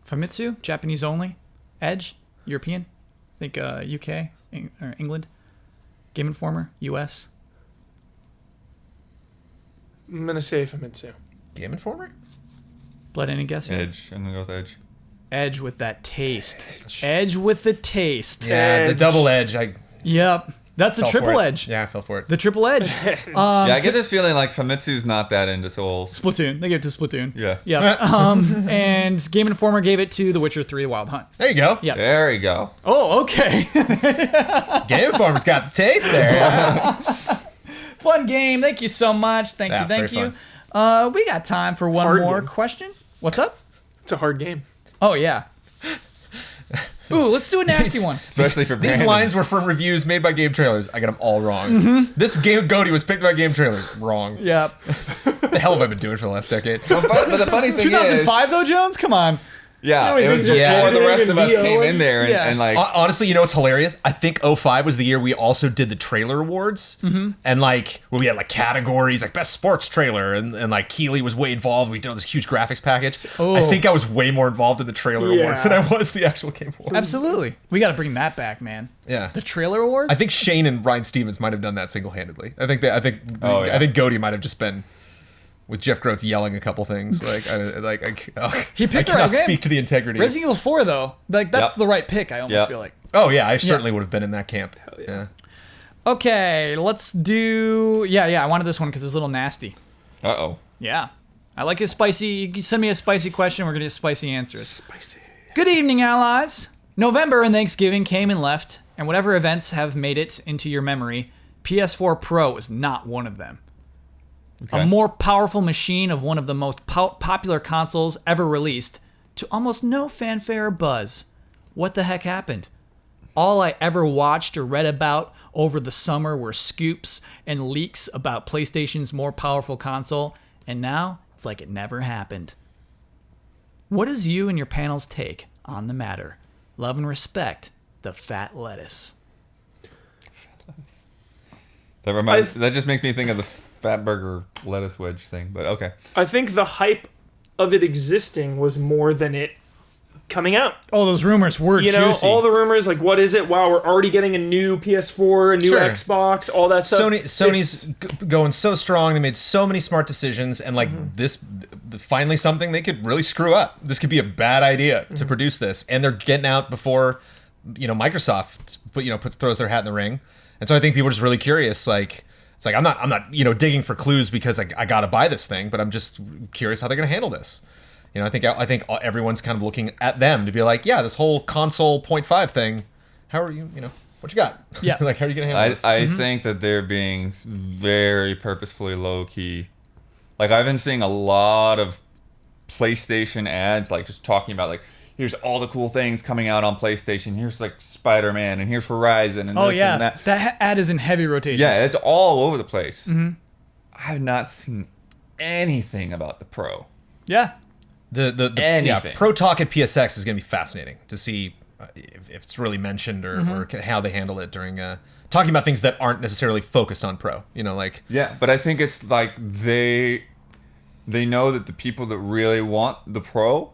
Famitsu, Japanese only. Edge, European. I think UK or England. Game Informer, US. I'm gonna say Famitsu. Game Informer. Blood, any guess? here? Edge. I'm gonna go with Edge. Edge with that taste. Edge with the taste. Yeah, the Edge. double edge. I Yep. That's a fell triple for it. edge. Yeah, I fell for it. The triple edge. Yeah, I get this feeling like Famitsu's not that into Souls. Splatoon. They gave it to Splatoon. Yeah. Yep. And Game Informer gave it to The Witcher 3: The Wild Hunt. There you go. Yeah. There you go. Oh, okay. Game Informer's got the taste there. Fun game. Thank you so much. Thank Yeah, you. Thank very you. We got time for one Hard more game. question. What's up? It's a hard game. Oh, yeah. Ooh, let's do a nasty one. Especially for These Brandon. lines were from reviews made by Game Trailers. I got them all wrong. This game GOTY was picked by Game Trailers. Wrong. Yep. What the hell have I been doing for the last decade? But the funny thing 2005 though, Jones? Come on. yeah, wait, it was these are- before the yeah. rest of us VO. came in there and, Yeah. and like, Honestly, you know what's hilarious? I think 05 was the year we also did the trailer awards. And like, where we had like categories, like best sports trailer. And like Keeley was way involved. We did this huge graphics package. Oh. I think I was way more involved in the trailer Yeah. awards than I was the actual game awards. Absolutely. We got to bring that back, man. Yeah. The trailer awards? I think Shane and Ryan Stevens might have done that single-handedly. I think Oh, yeah. I think GOTY might have just been with Jeff Groats yelling a couple things. He He picked the I right cannot game. speak to the integrity. Resident Evil 4, though, like that's Yep. the right pick, I almost Yep. feel like. Oh yeah, I certainly would have been in that camp. Yeah. Okay, let's do... Yeah, I wanted this one because it's a little nasty. uh-oh. Yeah. I like a spicy... You can send me a spicy question, we're going to get spicy answers. Spicy. Good evening, allies. November and Thanksgiving came and left, and whatever events have made it into your memory, PS4 Pro is not one of them. Okay. A more powerful machine of one of the most popular consoles ever released, to almost no fanfare or buzz. What the heck happened? All I ever watched or read about over the summer were scoops and leaks about PlayStation's more powerful console, and now it's like it never happened. What is you and your panel's take on the matter? Love and respect, the Fat Lettuce. That just makes me think of the Fat Burger lettuce wedge thing, but okay. I think the hype of it existing was more than it coming out. Oh, those rumors were You know, juicy. all the rumors, like, what is it? Wow, we're already getting a new PS4, a new Sure. Xbox, all that stuff. Sony's going so strong. They made so many smart decisions, and like this, finally something they could really screw up. This could be a bad idea to produce this, and they're getting out before, Microsoft throws their hat in the ring. And so I think people are just really curious. Like, it's like I'm not digging for clues because I gotta buy this thing, but I'm just curious how they're gonna handle this. I think everyone's kind of looking at them to be like, yeah, this whole console 0.5 thing. How are you? What you got? Yeah. Like, how are you gonna handle this? I think that they're being very purposefully low key. Like, I've been seeing a lot of PlayStation ads, like just talking about like, here's all the cool things coming out on PlayStation. Here's like Spider-Man, and here's Horizon, and Oh this yeah, and that. that ad is in heavy rotation. Yeah, it's all over the place. I have not seen anything about the Pro. Yeah. The Anything. Pro Talk at PSX is going to be fascinating to see if it's really mentioned or how they handle it during talking about things that aren't necessarily focused on Pro. You know, like Yeah, but I think it's like they know that the people that really want the Pro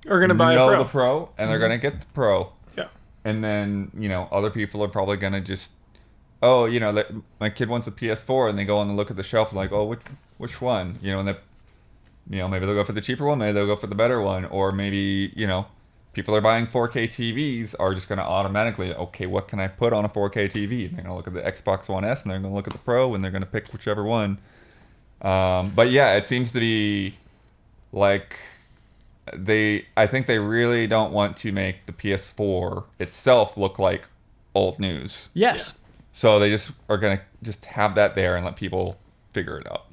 Are gonna buy know a Pro. the Pro, and they're gonna get the Pro. Yeah. And then, other people are probably gonna just, oh, my kid wants a PS4, and they go on and look at the shelf and like, oh, which one? And they, maybe they'll go for the cheaper one, maybe they'll go for the better one, or maybe, people are buying 4K TVs are just gonna automatically, okay, what can I put on a 4K TV? And they're gonna look at the Xbox One S, and they're gonna look at the Pro, and they're gonna pick whichever one. But yeah, it seems to be like I think they really don't want to make the PS4 itself look like old news. Yes. So they just are going to just have that there and let people figure it out.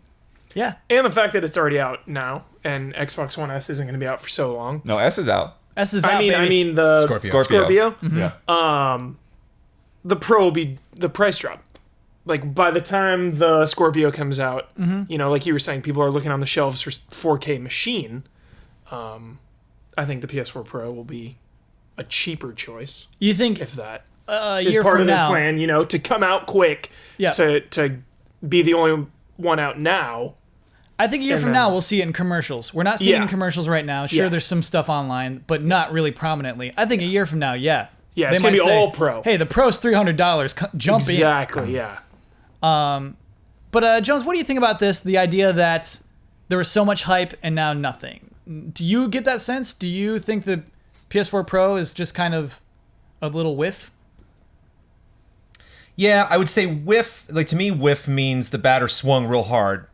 Yeah. And the fact that it's already out now, and Xbox One S isn't going to be out for so long. No, S is out. S is out, baby. I mean the Scorpio. Yeah. The Pro will be the price drop. Like by the time the Scorpio comes out, like you were saying, people are looking on the shelves for 4K machine. I think the PS4 Pro will be a cheaper choice. You think If that a is year part from of their now, plan, to come out quick, Yeah. to be the only one out now. I think a year And from then- now we'll see it in commercials. We're not seeing it in Yeah. commercials right now. Sure, Yeah. there's some stuff online, but not really prominently. I think a year from now, yeah. Yeah, They it's gonna might be say, all Pro. Hey, the Pro's $300. Jump in. Exactly, yeah. But Jones, what do you think about this? The idea that there was so much hype and now nothing. Do you get that sense? Do you think the PS4 Pro is just kind of a little whiff? Yeah, I would say whiff. Like to me, whiff means the batter swung real hard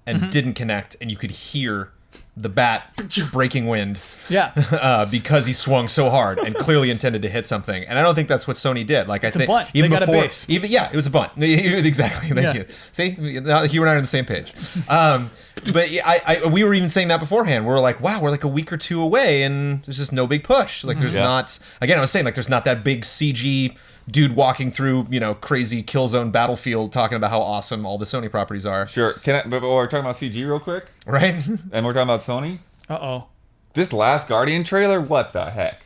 and didn't connect, and you could hear the bat breaking wind Yeah. because he swung so hard and clearly intended to hit something. And I don't think that's what Sony did. Like I think a bunt. even They got a before, base. it was a bunt. Exactly. Thank Yeah. you. See, now you and I are on the same page. But we were even saying that beforehand. We were like, wow, we're like a week or two away, and there's just no big push. Like there's not. Again, I was saying like there's not that big CG dude walking through crazy Killzone Battlefield talking about how awesome all the Sony properties are. Sure. But we're talking about CG real quick, Right? and we're talking about Sony. Uh-oh. This Last Guardian trailer, what the heck?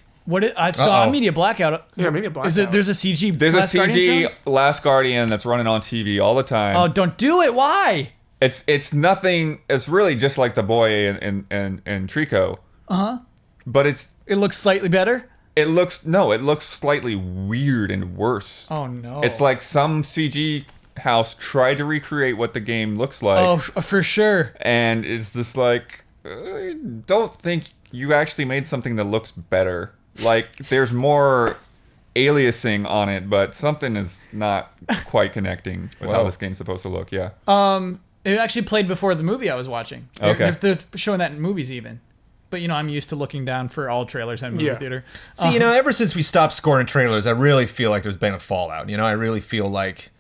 I saw Uh-oh. a media blackout. Yeah, media blackout. Is it? There's a CG. There's Last a Guardian CG trailer? Last Guardian that's running on TV all the time. Oh, don't do it. Why? It's nothing. It's really just like the boy in Trico. But It looks slightly better. it looks slightly weird and worse. Oh no. It's like some CG house tried to recreate what the game looks like, Oh, for sure. and is just like, I don't think you actually made something that looks better. Like there's more aliasing on it, but something is not quite connecting with how Whoa. this game's supposed to look. Yeah. It actually played before the movie I was watching. Okay. They're showing that in movies even. But I'm used to looking down for all trailers in movie theater. See, ever since we stopped scoring trailers, I really feel like there's been a fallout. I really feel like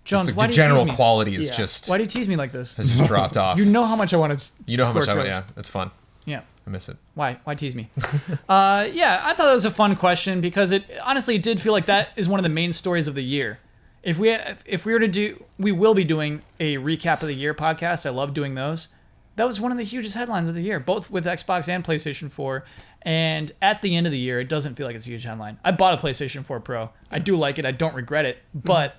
Jones, just why the do you general tease me? quality is Yeah. just Why do you tease me like this? has just dropped off. You know how much I want to. You know how score much trailers. yeah, that's fun. Yeah. I miss it. Why tease me? Yeah, I thought that was a fun question because it honestly did feel like that is one of the main stories of the year. If we were to do, we will be doing a recap of the year podcast. I love doing those. That was one of the hugest headlines of the year, both with Xbox and PlayStation 4. And at the end of the year, it doesn't feel like it's a huge headline. I bought a PlayStation 4 Pro. I do like it. I don't regret it, but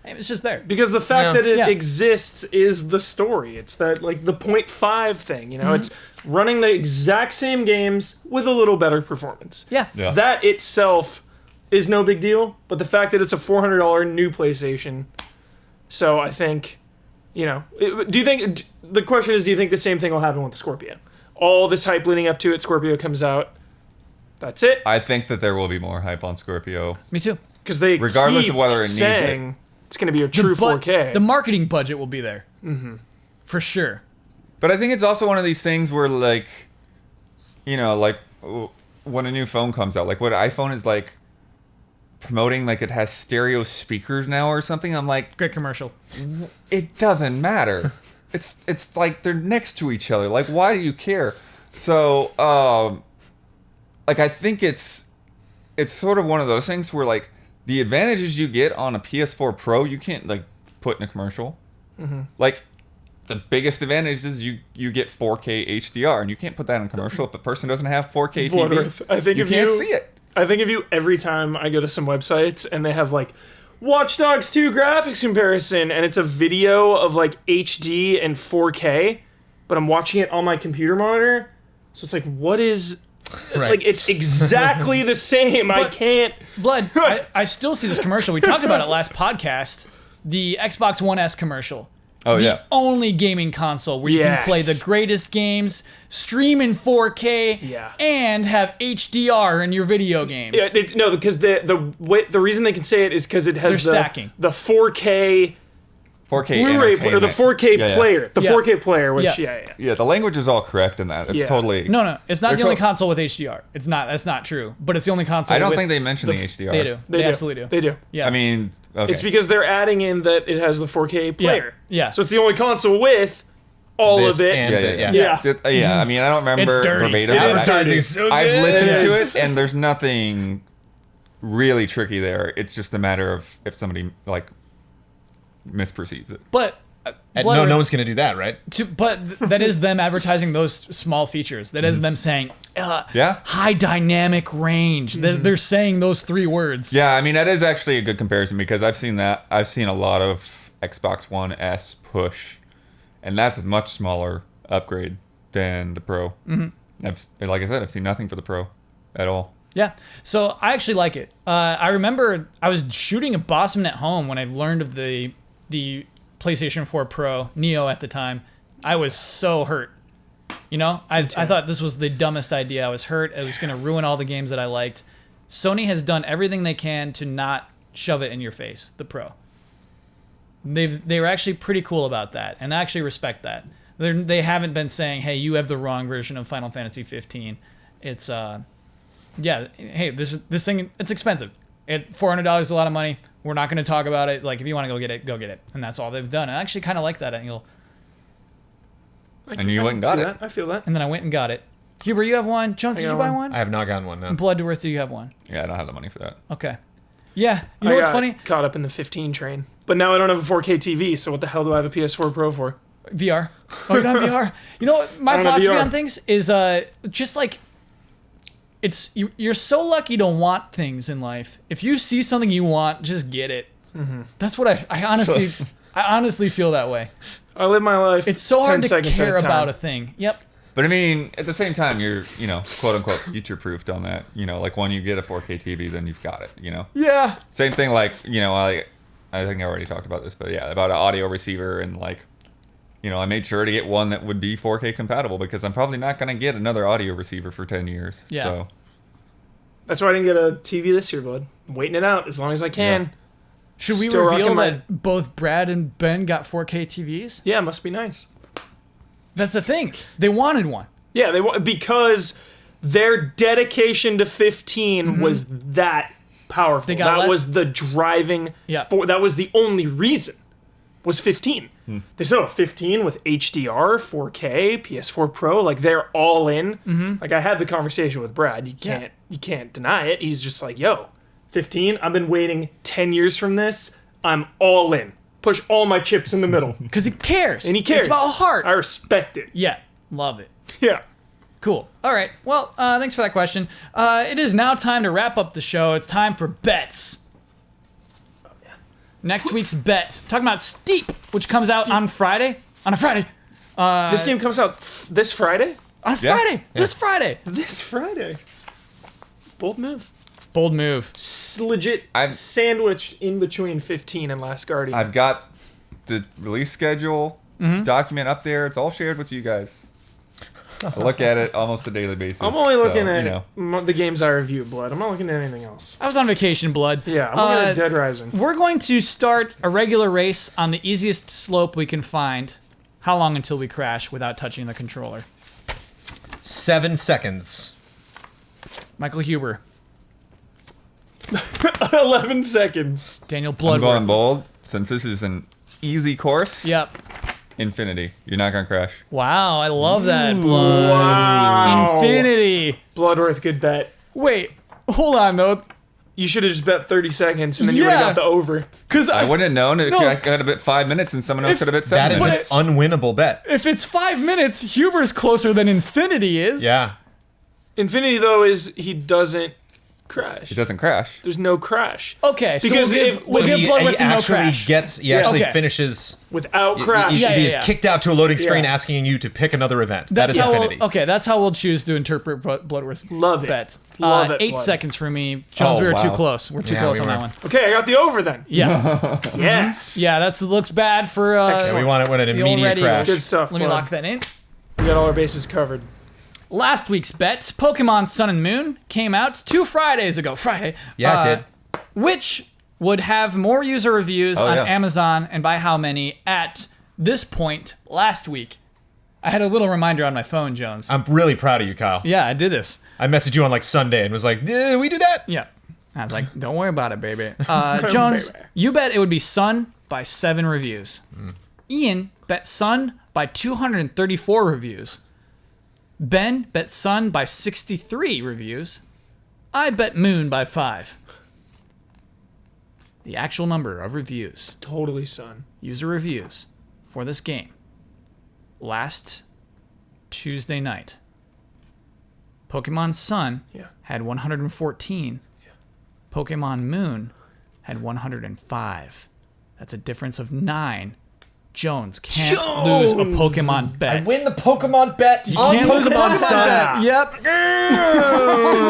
it's just there. Because the fact that it Yeah. exists is the story. It's that like the 0.5 thing, It's running the exact same games with a little better performance. Yeah. Yeah. That itself is no big deal, but the fact that it's a $400 new PlayStation. So I think, do you think the question is, do you think the same thing will happen with the Scorpio? All this hype leading up to it, Scorpio comes out. That's it. I think that there will be more hype on Scorpio. Me too. Because they Regardless keep of whether it needs saying it's going to be a true But 4K. the marketing budget will be there. Mm-hmm. For sure. But I think it's also one of these things where, like, when a new phone comes out, like what iPhone is like promoting, like it has stereo speakers now or something. I'm like, Great commercial. it doesn't matter. It's like they're next to each other. Like, why do you care? So, I think it's sort of one of those things where like the advantages you get on a PS4 Pro, you can't like put in a commercial. Mm-hmm. Like, the biggest advantage is you get 4K HDR, and you can't put that in a commercial if the person doesn't have 4K TV. I think you if can't you see it. I think of you every time I go to some websites and they have like Watch Dogs 2 graphics comparison, and it's a video of like HD and 4K, but I'm watching it on my computer monitor. So it's like, what is... Right. Like, it's exactly the same. I can't... Blood, I still see this commercial. We talked about it last podcast. The Xbox One S commercial. Oh, the yeah. only gaming console where you can play the greatest games, stream in 4K, and have HDR in your video games. Yeah, no, because the reason they can say it is because it has They're stacking. the 4K 4K Blu-ray player, or the 4K player, the 4K player, which Yeah, the language is all correct in that. It's totally... No, it's not the only to- console with HDR. It's not. That's not true. But it's the only console. I don't with think they mentioned the HDR. They do. They absolutely do. They do. Yeah. I mean, okay. It's because they're adding in that it has the 4K player. Yeah. So it's the only console with all This of it. and Yeah. I mean, I don't remember It's dirty. verbatim. It but is Advertising dirty. is so good. I've listened to Yes. it, and there's nothing really tricky there. It's just a matter of if somebody like misperceives it. But And no one's gonna do that, right? that is them advertising those small features. That is them saying, high dynamic range. They're saying those 3 words. Yeah, I mean that is actually a good comparison because I've seen that. I've seen a lot of Xbox One S push, and that's a much smaller upgrade than the Pro. Mm-hmm. Like I said, I've seen nothing for the Pro at all. Yeah. So I actually like it. I remember I was shooting a Bossman at home when I learned of the PlayStation 4 Pro Neo at the time. I was so hurt. You know, I thought this was the dumbest idea. I was hurt. It was going to ruin all the games that I liked. Sony has done everything they can to not shove it in your face, the Pro. They were actually pretty cool about that, and I actually respect that. They haven't been saying, hey, you have the wrong version of Final Fantasy 15. It's, hey, this thing, it's expensive. $400 is a lot of money. We're not going to talk about it. Like, if you want to go get it. And that's all they've done. I actually kind of like that angle. And you went and got it. I feel that. And then I went and got it. Huber, you have one. Jones, did you buy one? I have not gotten one. No. Bloodworth, do you have one? Yeah, I don't have the money for that. Okay. Yeah. You know what's got funny? Caught up in the 15 train. But now I don't have a 4K TV, so what the hell do I have a PS4 Pro for? VR. Oh, you don't have VR? You know what? My I don't have philosophy VR. on things is just like, you're so lucky to want things in life. If you see something you want, just get it. Mm-hmm. That's what I honestly feel that way. I live my life. It's so 10 hard to seconds care at a time. about a thing. Yep. But I mean, at the same time, you're, quote unquote, future proofed on that. Like when you get a 4K TV, then you've got it. Yeah. Same thing. Like I think I already talked about this, but yeah, about an audio receiver and like, I made sure to get one that would be 4K compatible because I'm probably not gonna get another audio receiver for 10 years. Yeah. So. That's why I didn't get a TV this year, bud. I'm waiting it out as long as I can. Yeah. Should we Still reveal rocking my- that both Brad and Ben got 4K TVs? Yeah, must be nice. That's the thing. They wanted one. Yeah, because their dedication to 15 was that powerful. They got That was the driving. Yeah. That was the only reason. Was 15. They said, 15 with HDR, 4K, PS4 Pro, like they're all in. Mm-hmm. Like I had the conversation with Brad. You can't deny it. He's just like, 15. I've been waiting 10 years from this. I'm all in. Push all my chips in the middle. Because he cares. And he cares. It's about heart. I respect it. Yeah. Love it. Yeah. Cool. All right. Well, thanks for that question. It is now time to wrap up the show. It's time for bets. Next week's bet. Talking about Steep, which comes out on Friday. On a Friday. This game comes out this Friday? On a Friday. Yeah. This Friday. This Friday. Bold move. Bold move. Legit I'm- sandwiched in between 15 and Last Guardian. I've got the release schedule document up there. It's all shared with you guys. I look at it almost a daily basis. I'm only looking so, at the games I review, Blood. I'm not looking at anything else. I was on vacation, Blood. Yeah, I'm looking at Dead Rising. We're going to start a regular race on the easiest slope we can find. How long until we crash without touching the controller? 7 seconds. Michael Huber. 11 seconds. Daniel I'm Bloodworth. going bold since this is an easy course. Yep. Infinity. You're not gonna crash. Wow, I love that, Blood. Wow. Infinity. Bloodworth, good bet. Wait, hold on, though. You should have just bet 30 seconds and then you would have Yeah. got the over. Because I wouldn't have known. No. I could have bet 5 minutes and someone else could have bet 7 That is minutes. an unwinnable bet. if it's 5 minutes, Huber's closer than Infinity is. Yeah. Infinity, though, is he doesn't crash. It doesn't crash. There's no crash. Okay, so Because we'll give Bloodworth no crash. He actually Okay. finishes Without crash. He is kicked out to a loading screen Yeah. asking you to pick another event. That's that is how Infinity. that's how we'll choose to interpret Bloodworth's Love it. bets. Love it, 8 Blood. seconds for me. Jones, Oh, we were too wow. close. We're too Yeah, close we on were. that one. Okay, I got the over then. Yeah, Yeah. yeah, that looks bad for. Excellent. We want it when an the immediate already- crash. Good stuff. Let me Blood. lock that in. We got all our bases covered. Last week's bet, Pokemon Sun and Moon, came out 2 Fridays ago. Friday. Yeah, it did. Which would have more user reviews on yeah. Amazon, and by how many at this point last week. I had a little reminder on my phone, Jones. I'm really proud of you, Kyle. Yeah, I did this. I messaged you on like Sunday and was like, did we do that? Yeah. I was like, don't worry about it, baby. Jones, Baby. you bet it would be Sun by 7 reviews. Ian bet Sun by 234 reviews. Ben bet Sun by 63 reviews. I bet Moon by 5. The actual number of reviews, Totally, son. user reviews, for this game last Tuesday night. Pokemon Sun Yeah. had 114. Pokemon Moon had 105. That's a difference of 9. Jones can't lose a Jones! Pokemon bet. Win the Pokemon bet on Can't lose a Pokemon Sun. bet. Yep.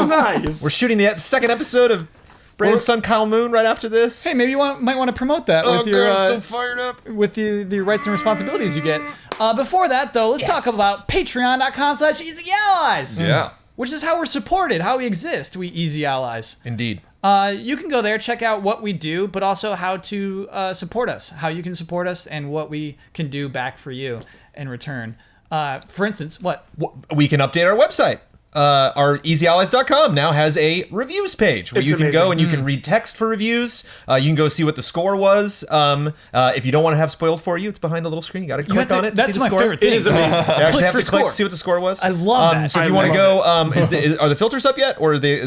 Nice. We're shooting the second episode of Brandon Sun, Kyle Moon right after this. Hey, maybe you might want to promote that with your God, I'm so fired up. with the rights and responsibilities you get. Before that, though, let's talk about Patreon.com/EasyAllies. Yeah. Which is how we're supported, how we exist. We Easy Allies. Indeed. You can go there, check out what we do, but also how to support us, how you can support us, and what we can do back for you in return. For instance, what? We can update our website. Our easyallies.com now has a reviews page where It's you can go amazing. and you can read text for reviews. You can go see what the score was. If you don't want to have spoiled for you, it's behind the little screen. You got to click on it. To That's see the my score. favorite thing. It is amazing. You actually Click have for to click, score. see what the score was. I love that. So if I you want to love go, are the filters up yet, or are they?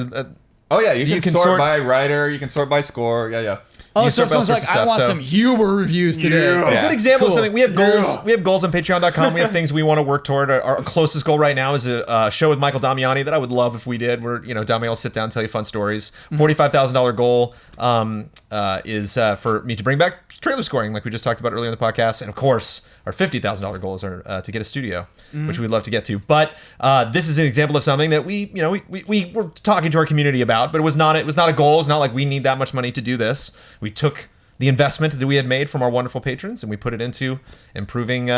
Oh yeah, you can sort sort- by writer. You can sort by score. Yeah, yeah. Oh, You so sort by all it sounds sorts like of I stuff, want so- some humor reviews today. Yeah. A good example of Cool. something. We have goals. Yeah. We have goals on Patreon.com. We have things we want to work toward. Our closest goal right now is a show with Michael Damiani that I would love if we did. Where Damiani will sit down and tell you fun stories. $45,000 goal is for me to bring back trailer scoring, like we just talked about earlier in the podcast, and of course our $50,000 goals are to get a studio, which we'd love to get to. But this is an example of something that we were talking to our community about, but it was not a goal. It's not like we need that much money to do this. We took the investment that we had made from our wonderful patrons, and we put it into improving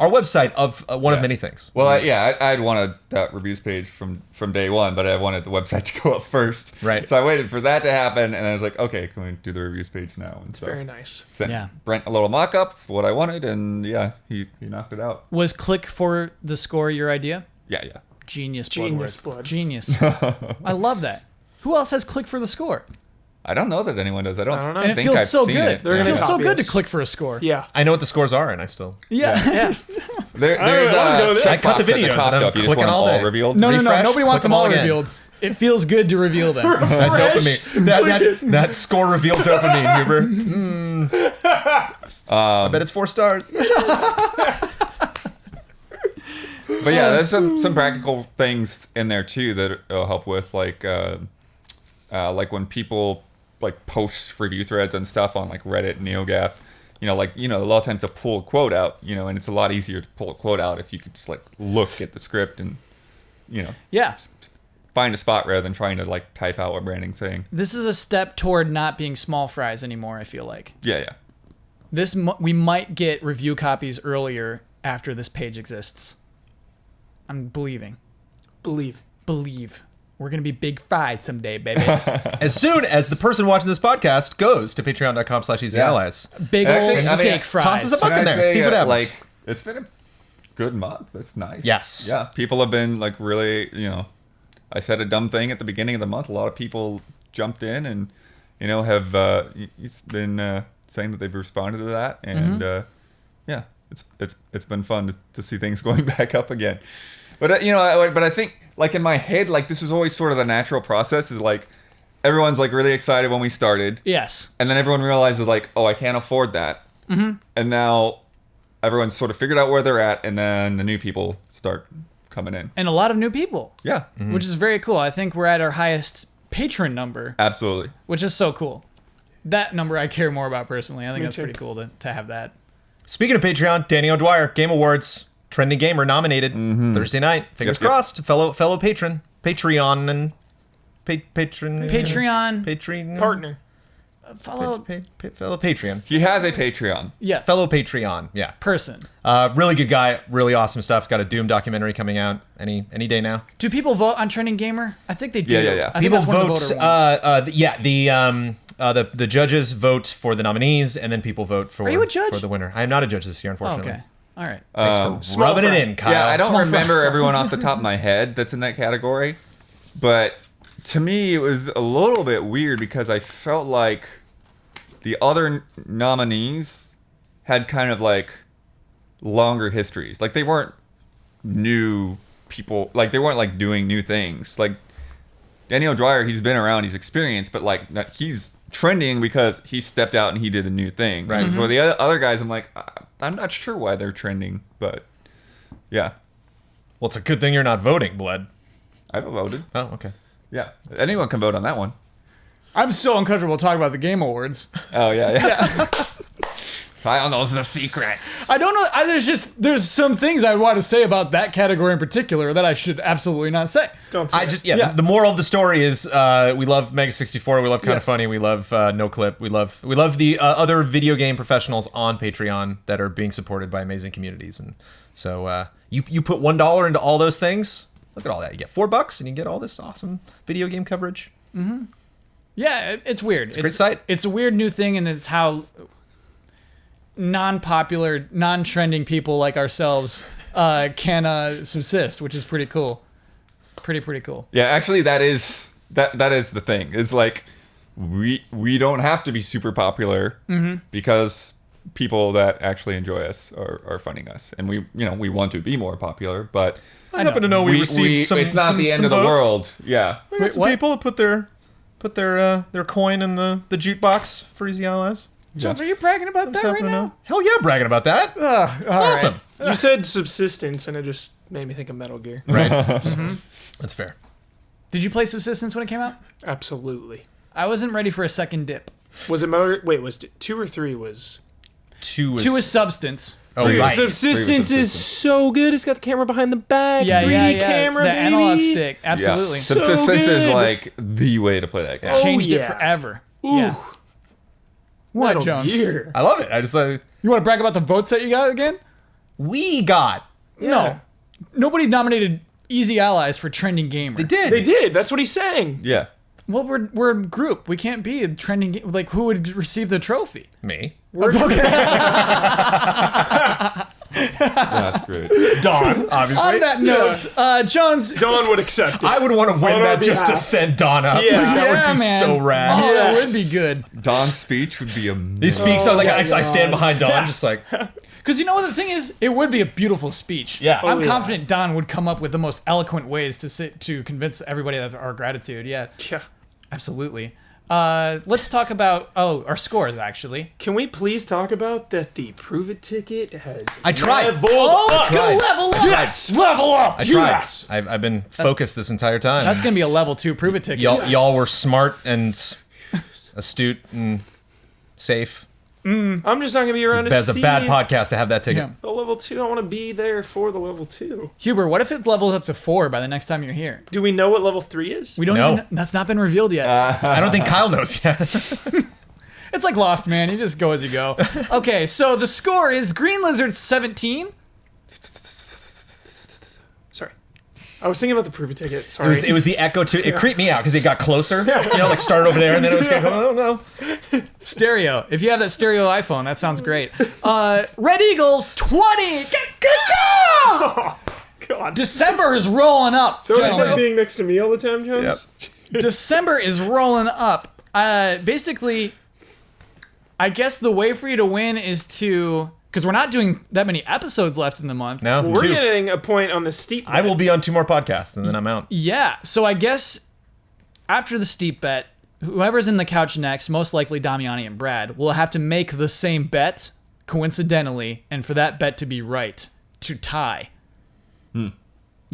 our website of one of many things. Well, I'd wanted that reviews page from day one, but I wanted the website to go up first. Right. So I waited for that to happen, and then I was like, okay, can we do the reviews page now? And so Very nice. sent Yeah. Brent a little mock-up of what I wanted, and yeah, he knocked it out. Was click for the score your idea? Yeah, yeah. Genius, Genius, Bloodworth. Blood. Genius. I love that. Who else has click for the score? I don't know that anyone does. I don't know. And it think feels I've so seen good. it. It They're gonna feels so copy good to us. click for a score. Yeah. I know what the scores are, and I still. Yeah. There's let's go with a it. I cut the checkbox at videos, top, and I'm though, if you just clicking want all them all day. revealed. No, Refresh, nobody wants click them them all all again. revealed. It feels good to reveal them. That dopamine. That score reveal dopamine, Huber. I bet it's 4 stars. But yeah, there's some practical things in there too that it'll help with, like when people like post review threads and stuff on like Reddit and NeoGAF. A lot of times to pull a quote out, and it's a lot easier to pull a quote out if you could just like look at the script and Yeah. find a spot rather than trying to like type out what Brandon's saying. This is a step toward not being small fries anymore, I feel like. Yeah, yeah. We might get review copies earlier after this page exists. I'm believing. Believe. We're going to be big fries someday, baby. As soon as the person watching this podcast goes to patreon.com/easyallies. Big Actually, old I mean, steak fries. tosses a buck Can in I there. say, Sees what happens. Like, it's been a good month. That's nice. Yes. Yeah. People have been like really, I said a dumb thing at the beginning of the month. A lot of people jumped in and, have been saying that they've responded to that. And yeah, it's been fun to see things going back up again. But I think like in my head, like this was always sort of the natural process. Is like everyone's like really excited when we started. Yes. And then everyone realizes like, oh, I can't afford that. Mm-hmm. And now everyone's sort of figured out where they're at, and then the new people start coming in. And a lot of new people. Yeah. Which is very cool. I think we're at our highest patron number, Absolutely. which is so cool. That number I care more about personally. I think Me that's too. pretty cool to have that. Speaking of Patreon, Danny O'Dwyer, Game Awards, Trending Gamer nominated Thursday night. Fingers Yep. crossed. Fellow patron, Patreon and patron, Patreon Partner. follow. fellow Patreon, He has a Patreon. Yeah, fellow Patreon. Yeah, person. really good guy, really awesome stuff. Got a Doom documentary coming out any day now. Do people vote on Trending Gamer? I think they do. Yeah. I think People that's one of the vote. voter ones. The judges vote for the nominees, and then people vote for. Are you a judge? For the winner? I am not a judge this year, Oh, unfortunately. okay. All right. Thanks for Small rubbing it fry. in, Kyle. Yeah, I don't Small remember fry. everyone off the top of my head that's in that category, but to me it was a little bit weird because I felt like the other nominees had kind of like longer histories. Like they weren't new people. Like they weren't like doing new things. Like Danny O'Dwyer, he's been around, he's experienced, but like he's trending because he stepped out and he did a new thing. Right. For the other guys, I'm like, I'm not sure why they're trending, but yeah, Well, it's a good thing you're not voting, Blood. I've voted. Oh, okay. Yeah, anyone can vote on that one. I'm so uncomfortable talking about the Game Awards. Oh yeah. Kyle knows the secrets. I don't know. There's some things I want to say about that category in particular that I should absolutely not say. Don't say it. Yeah. The moral of the story is we love Mega 64, we love Kinda Funny, we love No Clip, we love the other video game professionals on Patreon that are being supported by amazing communities. And so you put $1 into all those things. Look at all that. You get $4 and you get all this awesome video game coverage. Yeah, it's weird. It's a great site. It's a weird new thing, and it's how non-popular, non-trending people like ourselves can subsist, which is pretty cool. Pretty cool. Yeah, actually, that is the thing. It's like we don't have to be super popular because people that actually enjoy us are funding us, and we want to be more popular, but I happen to know we received some. it's not the end some of the votes. world. Yeah. We got some what? people that put their coin in the jukebox for Easy Allies. Jones, are you bragging about that right now? Hell yeah, I'm bragging about that. It's awesome. You said subsistence, and it just made me think of Metal Gear. Right. That's fair. Did you play Subsistence when it came out? Absolutely. I wasn't ready for a second dip. Was it Metal Gear? Wait, was it 2 or 3 was... 2 Two is Substance. Oh, Dude, right. Subsistence is so good. It's got the camera behind the back. Yeah, 3D yeah. camera, The baby. analog stick, absolutely. Yeah. So Subsistence is good. like the way to play that game. Oh, Changed it yeah. forever. Ooh. Yeah. What, Metal Jones? Gear. I love it. I just You want to brag about the votes that you got again? we got. No. Nobody nominated Easy Allies for Trending Gamer. They did. They did. That's what he's saying. Yeah. Well, we're a group. We can't be a trending game. Like, who would receive the trophy? Me. That's great. Dawn, obviously. On that note, Jones. Dawn would accept it. I would want to win On our that just to behalf. send Dawn up. Yeah. That Yeah, would be man. so rad. Oh, that Yes. would be good. Don's speech would be amazing. He speaks on like my I stand God. behind Dawn, just like Because you know what the thing is? It would be a beautiful speech. Yeah. I'm Oh, yeah. confident Don would come up with the most eloquent ways to convince everybody of our gratitude. Yeah, Yeah. absolutely. Let's talk about our scores actually. Can we please talk about that the Prove It ticket has I tried. leveled Oh, up? it's gonna level up. Yes! Level up! I tried. Yes! I've been focused this entire time. That's gonna be a level 2 prove it ticket. Y'all were smart and astute and safe. I'm just not going to be around to That's see a bad podcast to have that ticket. Yeah. the level 2. I want to be there for the level 2. Huber, what if it levels up to 4 by the next time you're here? Do we know what level 3 is? We don't No. even. That's not been revealed yet. I don't think Kyle knows yet. It's like Lost, man. You just go as you go. Okay, so the score is Green Lizard 17. Sorry. I was thinking about the Prove It ticket. Sorry. It was the echo too. It creeped me out because it got closer. You know, like started over there and then it was going, oh no. Stereo. If you have that stereo iPhone, that sounds great. Red Eagles 20. Good go! God. December is rolling up. So it's gentlemen. like being next to me all the time, Jones? December is rolling up. Basically, I guess the way for you to win is to, because we're not doing that many episodes left in the month. No, We're 2. getting a point on the steep. I will be on 2 more podcasts and then I'm out. Yeah, so I guess after the steep bet, whoever's in the couch next, most likely Damiani and Brad, will have to make the same bet, coincidentally, and for that bet to be right, to tie.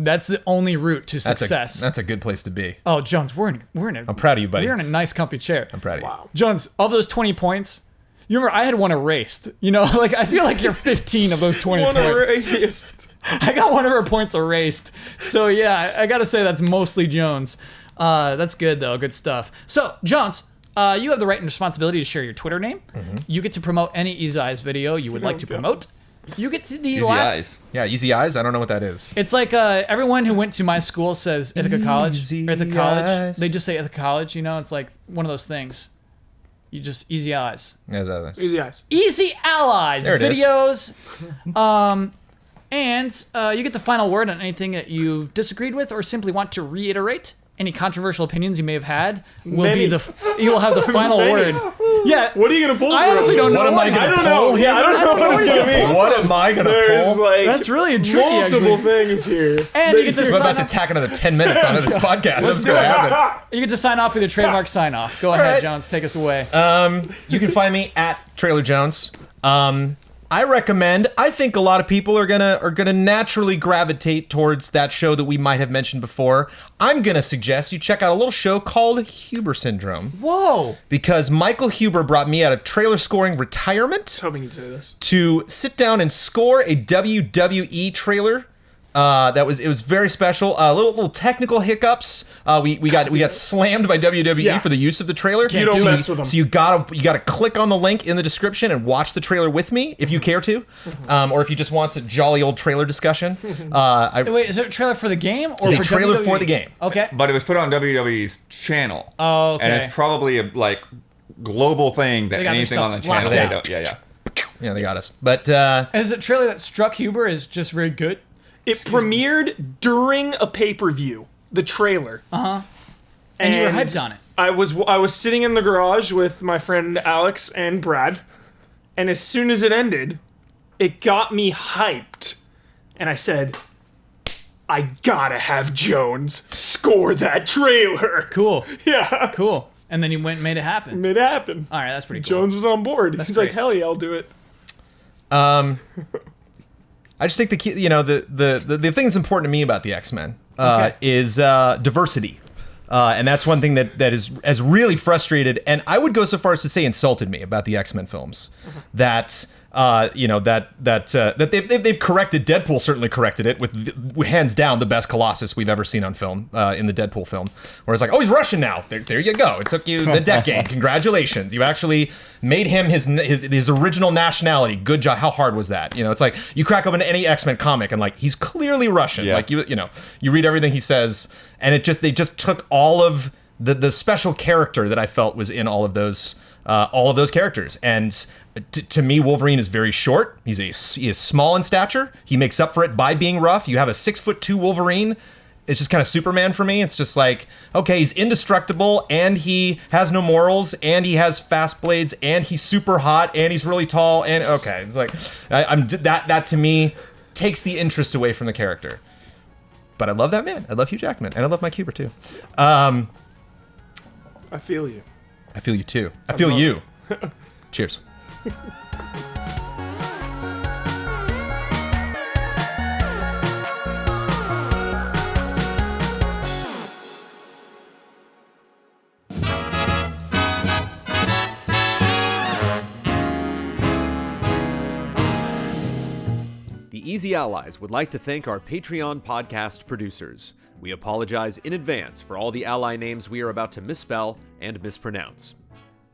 That's the only route to That's success. That's a good place to be. Oh, Jones, we're in a. I'm proud of you, buddy. We're in a nice, comfy chair. I'm proud of you. Wow. Jones, of those 20 points, you remember I had one erased. You know, like I feel like you're 15 of those 20 One points. erased. I got one of her points erased. So yeah, I gotta say that's mostly Jones. That's good though, good stuff. So Jones, you have the right and responsibility to share your Twitter name. You get to promote any Easy Eyes video you would like to promote. You get to the Easy last. eyes. Yeah, Easy Eyes. I don't know what that is. It's like everyone who went to my school says Ithaca College. Easy Ithaca College. Eyes. They just say Ithaca College. You know, it's like one of those things. You just Easy Eyes. Yeah, that is. Easy eyes. Easy Allies There it is. videos. And you get the final word on anything that you've disagreed with or simply want to reiterate. Any controversial opinions you may have had will Many. be you will have the final Many. word. Yeah. What are you gonna pull? I from? honestly don't know. What am I I gonna don't pull know. here? Yeah, I don't know what it's gonna be. What am I gonna There's pull? like That's really tricky, multiple actually. things here. And you get to I'm sign about to off, tack another 10 minutes onto this podcast. That's do gonna it. happen. you get to sign off with your trademark sign off. Go ahead, right. Jones. Take us away. You can find me at Trailer Jones. I think a lot of people are gonna naturally gravitate towards that show that we might have mentioned before. I'm gonna suggest you check out a little show called Huber Syndrome, Whoa. because Michael Huber brought me out of trailer scoring retirement I was hoping you'd say this. to sit down and score a WWE trailer. It was very special. Little technical hiccups. We got slammed by WWE Yeah. for the use of the trailer. You don't mess with them. So you gotta click on the link in the description and watch the trailer with me if you care to, or if you just want a jolly old trailer discussion. Wait, is it a trailer for the game or It's a for trailer WWE? for the game. Okay. But it was put on WWE's channel. Oh, okay. And it's probably a global thing that They got their anything on the stuff channel locked they down. don't. Yeah. Yeah, they got us. But Is it trailer that struck Huber is just very good? It premiered during a pay-per-view. The trailer. And you were hyped on it. I was sitting in the garage with my friend Alex and Brad, and as soon as it ended, it got me hyped. And I said, I gotta have Jones score that trailer. Cool. Yeah. Cool. And then you went and made it happen. Made it happen. All right, that's pretty cool. Jones was on board. He's like, great. hell yeah, I'll do it. I just think the thing that's important to me about the X-Men is diversity. And that's one thing that has really frustrated, and I would go so far as to say insulted me about the X-Men films. That they've corrected. Deadpool certainly corrected it with hands down the best Colossus we've ever seen on film in the Deadpool film. Where it's like, oh, he's Russian now. There you go. It took you the decade. Congratulations. You actually made him his original nationality. Good job. How hard was that? You know, it's like you crack open any X-Men comic and like he's clearly Russian. Yeah. Like you read everything he says, and they just took all of the special character that I felt was in all of those characters. And to me, Wolverine is very short. He is small in stature. He makes up for it by being rough. You have a 6'2" Wolverine. It's just kind of Superman for me. It's just like, okay, he's indestructible, and he has no morals, and he has fast blades, and he's super hot, and he's really tall, and okay, it's like that to me takes the interest away from the character. But I love that man. I love Hugh Jackman, and I love Mike Huber too. I feel you. I feel you too. I feel you. Cheers. The Easy Allies would like to thank our Patreon podcast producers. We apologize in advance for all the ally names we are about to misspell and mispronounce.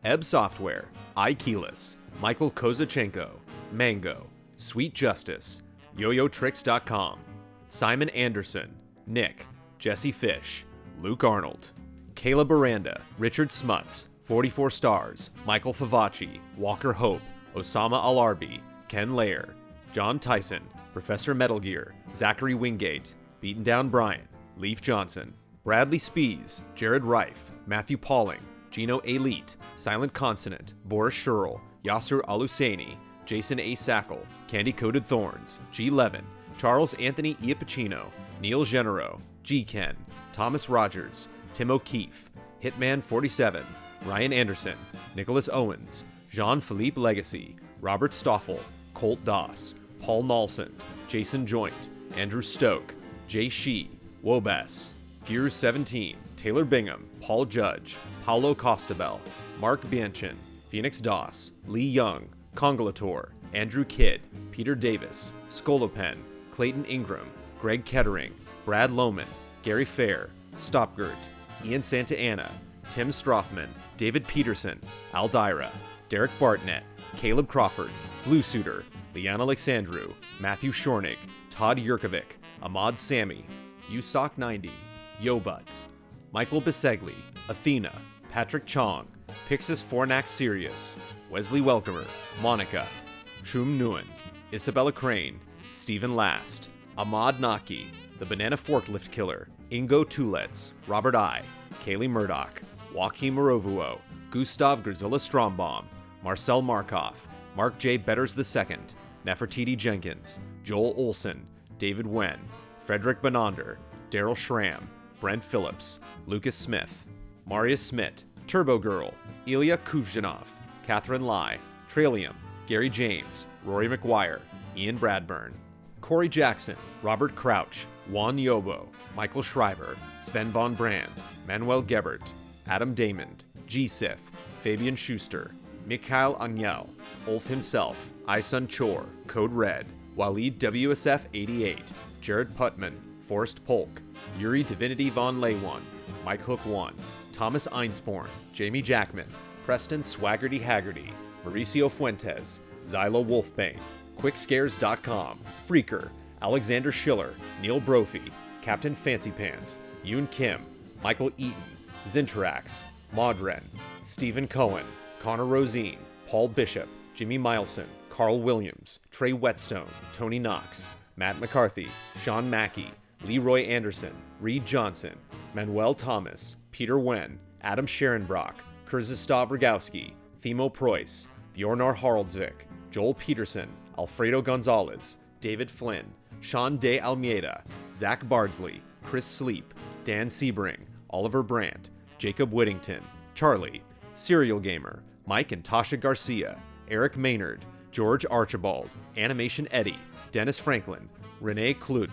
Ebb Software, iKeyless, Michael Kozachenko, Mango, Sweet Justice, YoYoTricks.com, Simon Anderson, Nick, Jesse Fish, Luke Arnold, Kayla Baranda, Richard Smuts, 44 Stars, Michael Favacci, Walker Hope, Osama Alarbi, Ken Lair, John Tyson, Professor Metal Gear, Zachary Wingate, Beaten Down Brian, Leaf Johnson, Bradley Spees, Jared Reif, Matthew Pauling, Gino Elite, Silent Consonant, Boris Scherl, Yasser Aluseni, Jason A. Sackle, Candy Coated Thorns, G. Levin, Charles Anthony Iapicino, Neil Genero, G. Ken, Thomas Rogers, Tim O'Keefe, Hitman 47, Ryan Anderson, Nicholas Owens, Jean-Philippe Legacy, Robert Stoffel, Colt Doss, Paul Nalsond, Jason Joint, Andrew Stoke, Jay Shee, Wobess, Gears 17, Taylor Bingham, Paul Judge, Paulo Costabel, Mark Bianchin, Phoenix Doss, Lee Young, Congolator, Andrew Kidd, Peter Davis, Skolopen, Clayton Ingram, Greg Kettering, Brad Lohman, Gary Fair, Stopgert, Ian Santa Anna, Tim Strothman, David Peterson, Aldira, Derek Bartnett, Caleb Crawford, Blue Suitor, Leanne Alexandru, Matthew Shornig, Todd Yurkovic, Ahmad Sami, Usoc 90, Yo Butts, Michael Bisegli, Athena, Patrick Chong, Pixis Fornax Sirius, Wesley Welcomer, Monica, Trum Nguyen, Isabella Crane, Stephen Last, Ahmad Naki, The Banana Forklift Killer, Ingo Tulets, Robert I, Kaylee Murdoch, Joaquin Morovuo, Gustav Grzilla Strombaum, Marcel Markov, Mark J. Betters II, Nefertiti Jenkins, Joel Olson, David Wen, Frederick Bonander, Daryl Schramm, Brent Phillips, Lucas Smith, Marius Smith, Turbo Girl, Ilya Kuzhinov, Catherine Lai, Tralium, Gary James, Rory McGuire, Ian Bradburn, Corey Jackson, Robert Crouch, Juan Yobo, Michael Schreiber, Sven von Brand, Manuel Gebert, Adam Damond, G. Sith, Fabian Schuster, Mikhail Anyel, Ulf himself, Isun Chor, Code Red, Waleed WSF 88, Jared Putman, Forrest Polk, Yuri Divinity von Leywan, Mike Hook 1, Thomas Einsporn, Jamie Jackman, Preston Swaggerty Haggerty, Mauricio Fuentes, Xylo Wolfbane, Quickscares.com, Freaker, Alexander Schiller, Neil Brophy, Captain Fancy Pants, Yoon Kim, Michael Eaton, Zintrax, Modren, Stephen Cohen, Connor Rosine, Paul Bishop, Jimmy Mileson, Carl Williams, Trey Whetstone, Tony Knox, Matt McCarthy, Sean Mackey, Leroy Anderson, Reed Johnson, Manuel Thomas, Peter Wen, Adam Scherenbrock, Kurzistav Rogowski, Themo Preuss, Bjornar Haraldsvik, Joel Peterson, Alfredo Gonzalez, David Flynn, Sean De Almeida, Zach Bardsley, Chris Sleep, Dan Sebring, Oliver Brandt, Jacob Whittington, Charlie, Serial Gamer, Mike and Tasha Garcia, Eric Maynard, George Archibald, Animation Eddie, Dennis Franklin, Renee Klutk,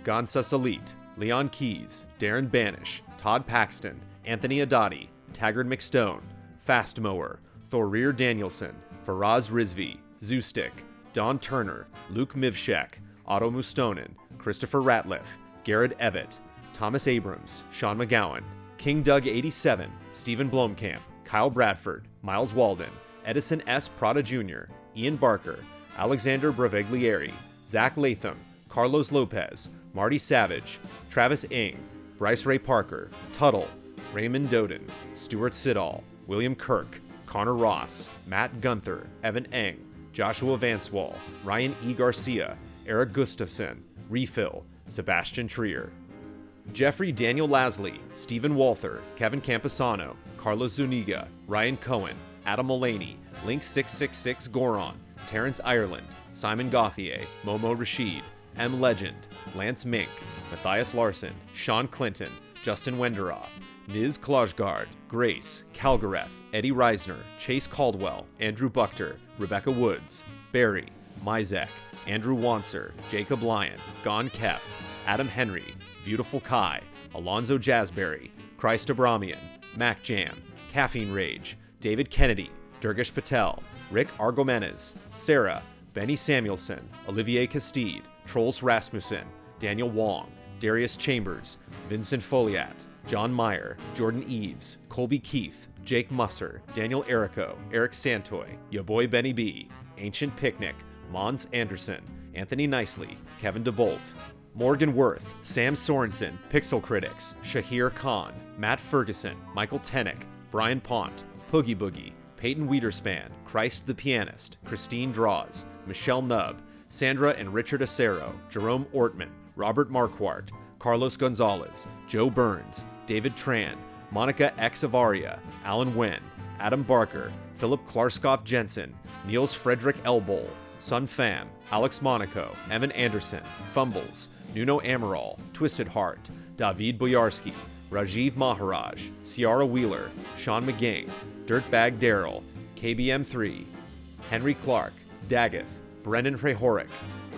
Gansa Salit, Leon Keys, Darren Banish, Todd Paxton, Anthony Adati, Taggart McStone, Fast Mower, Thorir Danielson, Faraz Rizvi, Zoostick, Don Turner, Luke Mivshek, Otto Mustonen, Christopher Ratliff, Garrett Evett, Thomas Abrams, Sean McGowan, King Doug 87, Stephen Blomkamp, Kyle Bradford, Miles Walden, Edison S. Prada Jr., Ian Barker, Alexander Braveglieri, Zach Latham, Carlos Lopez, Marty Savage, Travis Ing, Bryce Ray Parker, Tuttle, Raymond Doden, Stuart Siddall, William Kirk, Connor Ross, Matt Gunther, Evan Eng, Joshua Vanswall, Ryan E. Garcia, Eric Gustafson, Refill, Sebastian Trier, Jeffrey Daniel Lasley, Stephen Walther, Kevin Camposano, Carlos Zuniga, Ryan Cohen, Adam Mullaney, Link666 Goron, Terrence Ireland, Simon Gauthier, Momo Rashid, M. Legend, Lance Mink, Matthias Larson, Sean Clinton, Justin Wenderoth, Niz Klojgard, Grace, Calgareth, Eddie Reisner, Chase Caldwell, Andrew Buchter, Rebecca Woods, Barry, Mizek, Andrew Wanser, Jacob Lyon, Gon Kef, Adam Henry, Beautiful Kai, Alonzo Jazzberry, Christ Abramian, Mac Jam, Caffeine Rage, David Kennedy, Durgesh Patel, Rick Argomenes, Sarah, Benny Samuelson, Olivier Castide, Trolls Rasmussen, Daniel Wong, Darius Chambers, Vincent Foliat, John Meyer, Jordan Eves, Colby Keith, Jake Musser, Daniel Erico, Eric Santoy, Yo Boy Benny B, Ancient Picnic, Mons Anderson, Anthony Nicely, Kevin DeBolt, Morgan Worth, Sam Sorensen, Pixel Critics, Shahir Khan, Matt Ferguson, Michael Tennick, Brian Pont, Poogie Boogie, Peyton Wiederspan, Christ the Pianist, Christine Draws, Michelle Nubb, Sandra and Richard Acero, Jerome Ortman, Robert Marquardt, Carlos Gonzalez, Joe Burns, David Tran, Monica X. Avaria, Alan Wen, Adam Barker, Philip Klarskov Jensen, Niels Frederick Elbol, Sun Pham, Alex Monaco, Evan Anderson, Fumbles, Nuno Amaral, Twisted Heart, David Boyarsky, Rajiv Maharaj, Ciara Wheeler, Sean McGing, Dirtbag Daryl, KBM3, Henry Clark, Daggeth, Brendan Prehoric,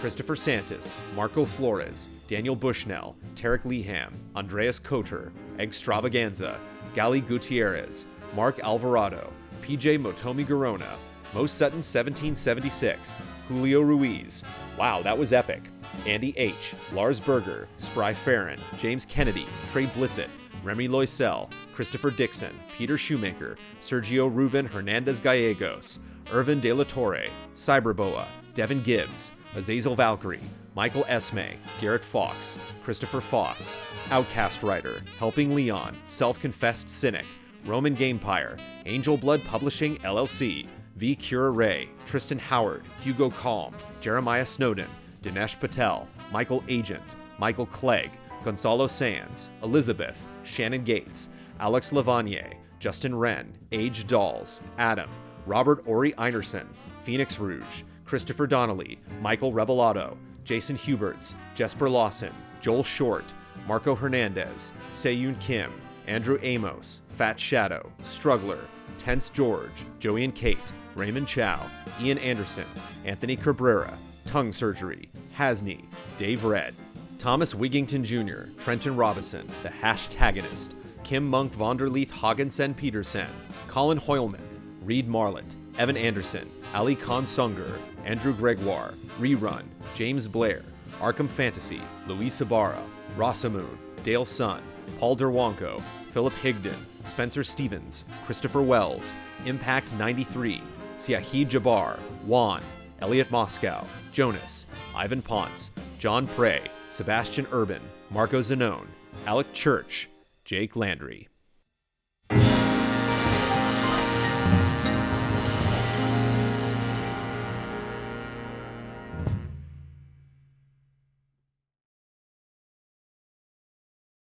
Christopher Santis, Marco Flores, Daniel Bushnell, Tarek Leham, Andreas Koter, Extravaganza, Gali Gutierrez, Mark Alvarado, PJ Motomi Garona, Mo Sutton 1776, Julio Ruiz. Wow, that was epic. Andy H., Lars Berger, Spry Farron, James Kennedy, Trey Blissett, Remy Loisel, Christopher Dixon, Peter Shoemaker, Sergio Ruben Hernandez Gallegos, Irvin De La Torre, Cyberboa, Devin Gibbs, Azazel Valkyrie, Michael Esme, Garrett Fox, Christopher Foss, Outcast Writer, Helping Leon, Self-Confessed Cynic, Roman Gamepire, Angel Blood Publishing LLC, V. Cura Ray, Tristan Howard, Hugo Calm, Jeremiah Snowden, Dinesh Patel, Michael Agent, Michael Clegg, Gonzalo Sands, Elizabeth, Shannon Gates, Alex Lavanier, Justin Wren, Age Dolls, Adam, Robert Ori Einerson, Phoenix Rouge, Christopher Donnelly, Michael Rebellato, Jason Huberts, Jesper Lawson, Joel Short, Marco Hernandez, Seyun Kim, Andrew Amos, Fat Shadow, Struggler, Tense George, Joey and Kate, Raymond Chow, Ian Anderson, Anthony Cabrera, Tongue Surgery, Hasney, Dave Red, Thomas Wigington Jr., Trenton Robinson, The Hashtagonist, Kim Monk Vonderleith Haagensen Petersen, Colin Hoylman, Reed Marlett, Evan Anderson, Ali Khan Sunger, Andrew Gregoire, Rerun, James Blair, Arkham Fantasy, Luis Ibarra, Rosamoon, Dale Sun, Paul Derwonko, Philip Higdon, Spencer Stevens, Christopher Wells, Impact 93, Siahi Jabbar, Juan, Elliot Moscow, Jonas, Ivan Ponce, John Prey, Sebastian Urban, Marco Zanone, Alec Church, Jake Landry.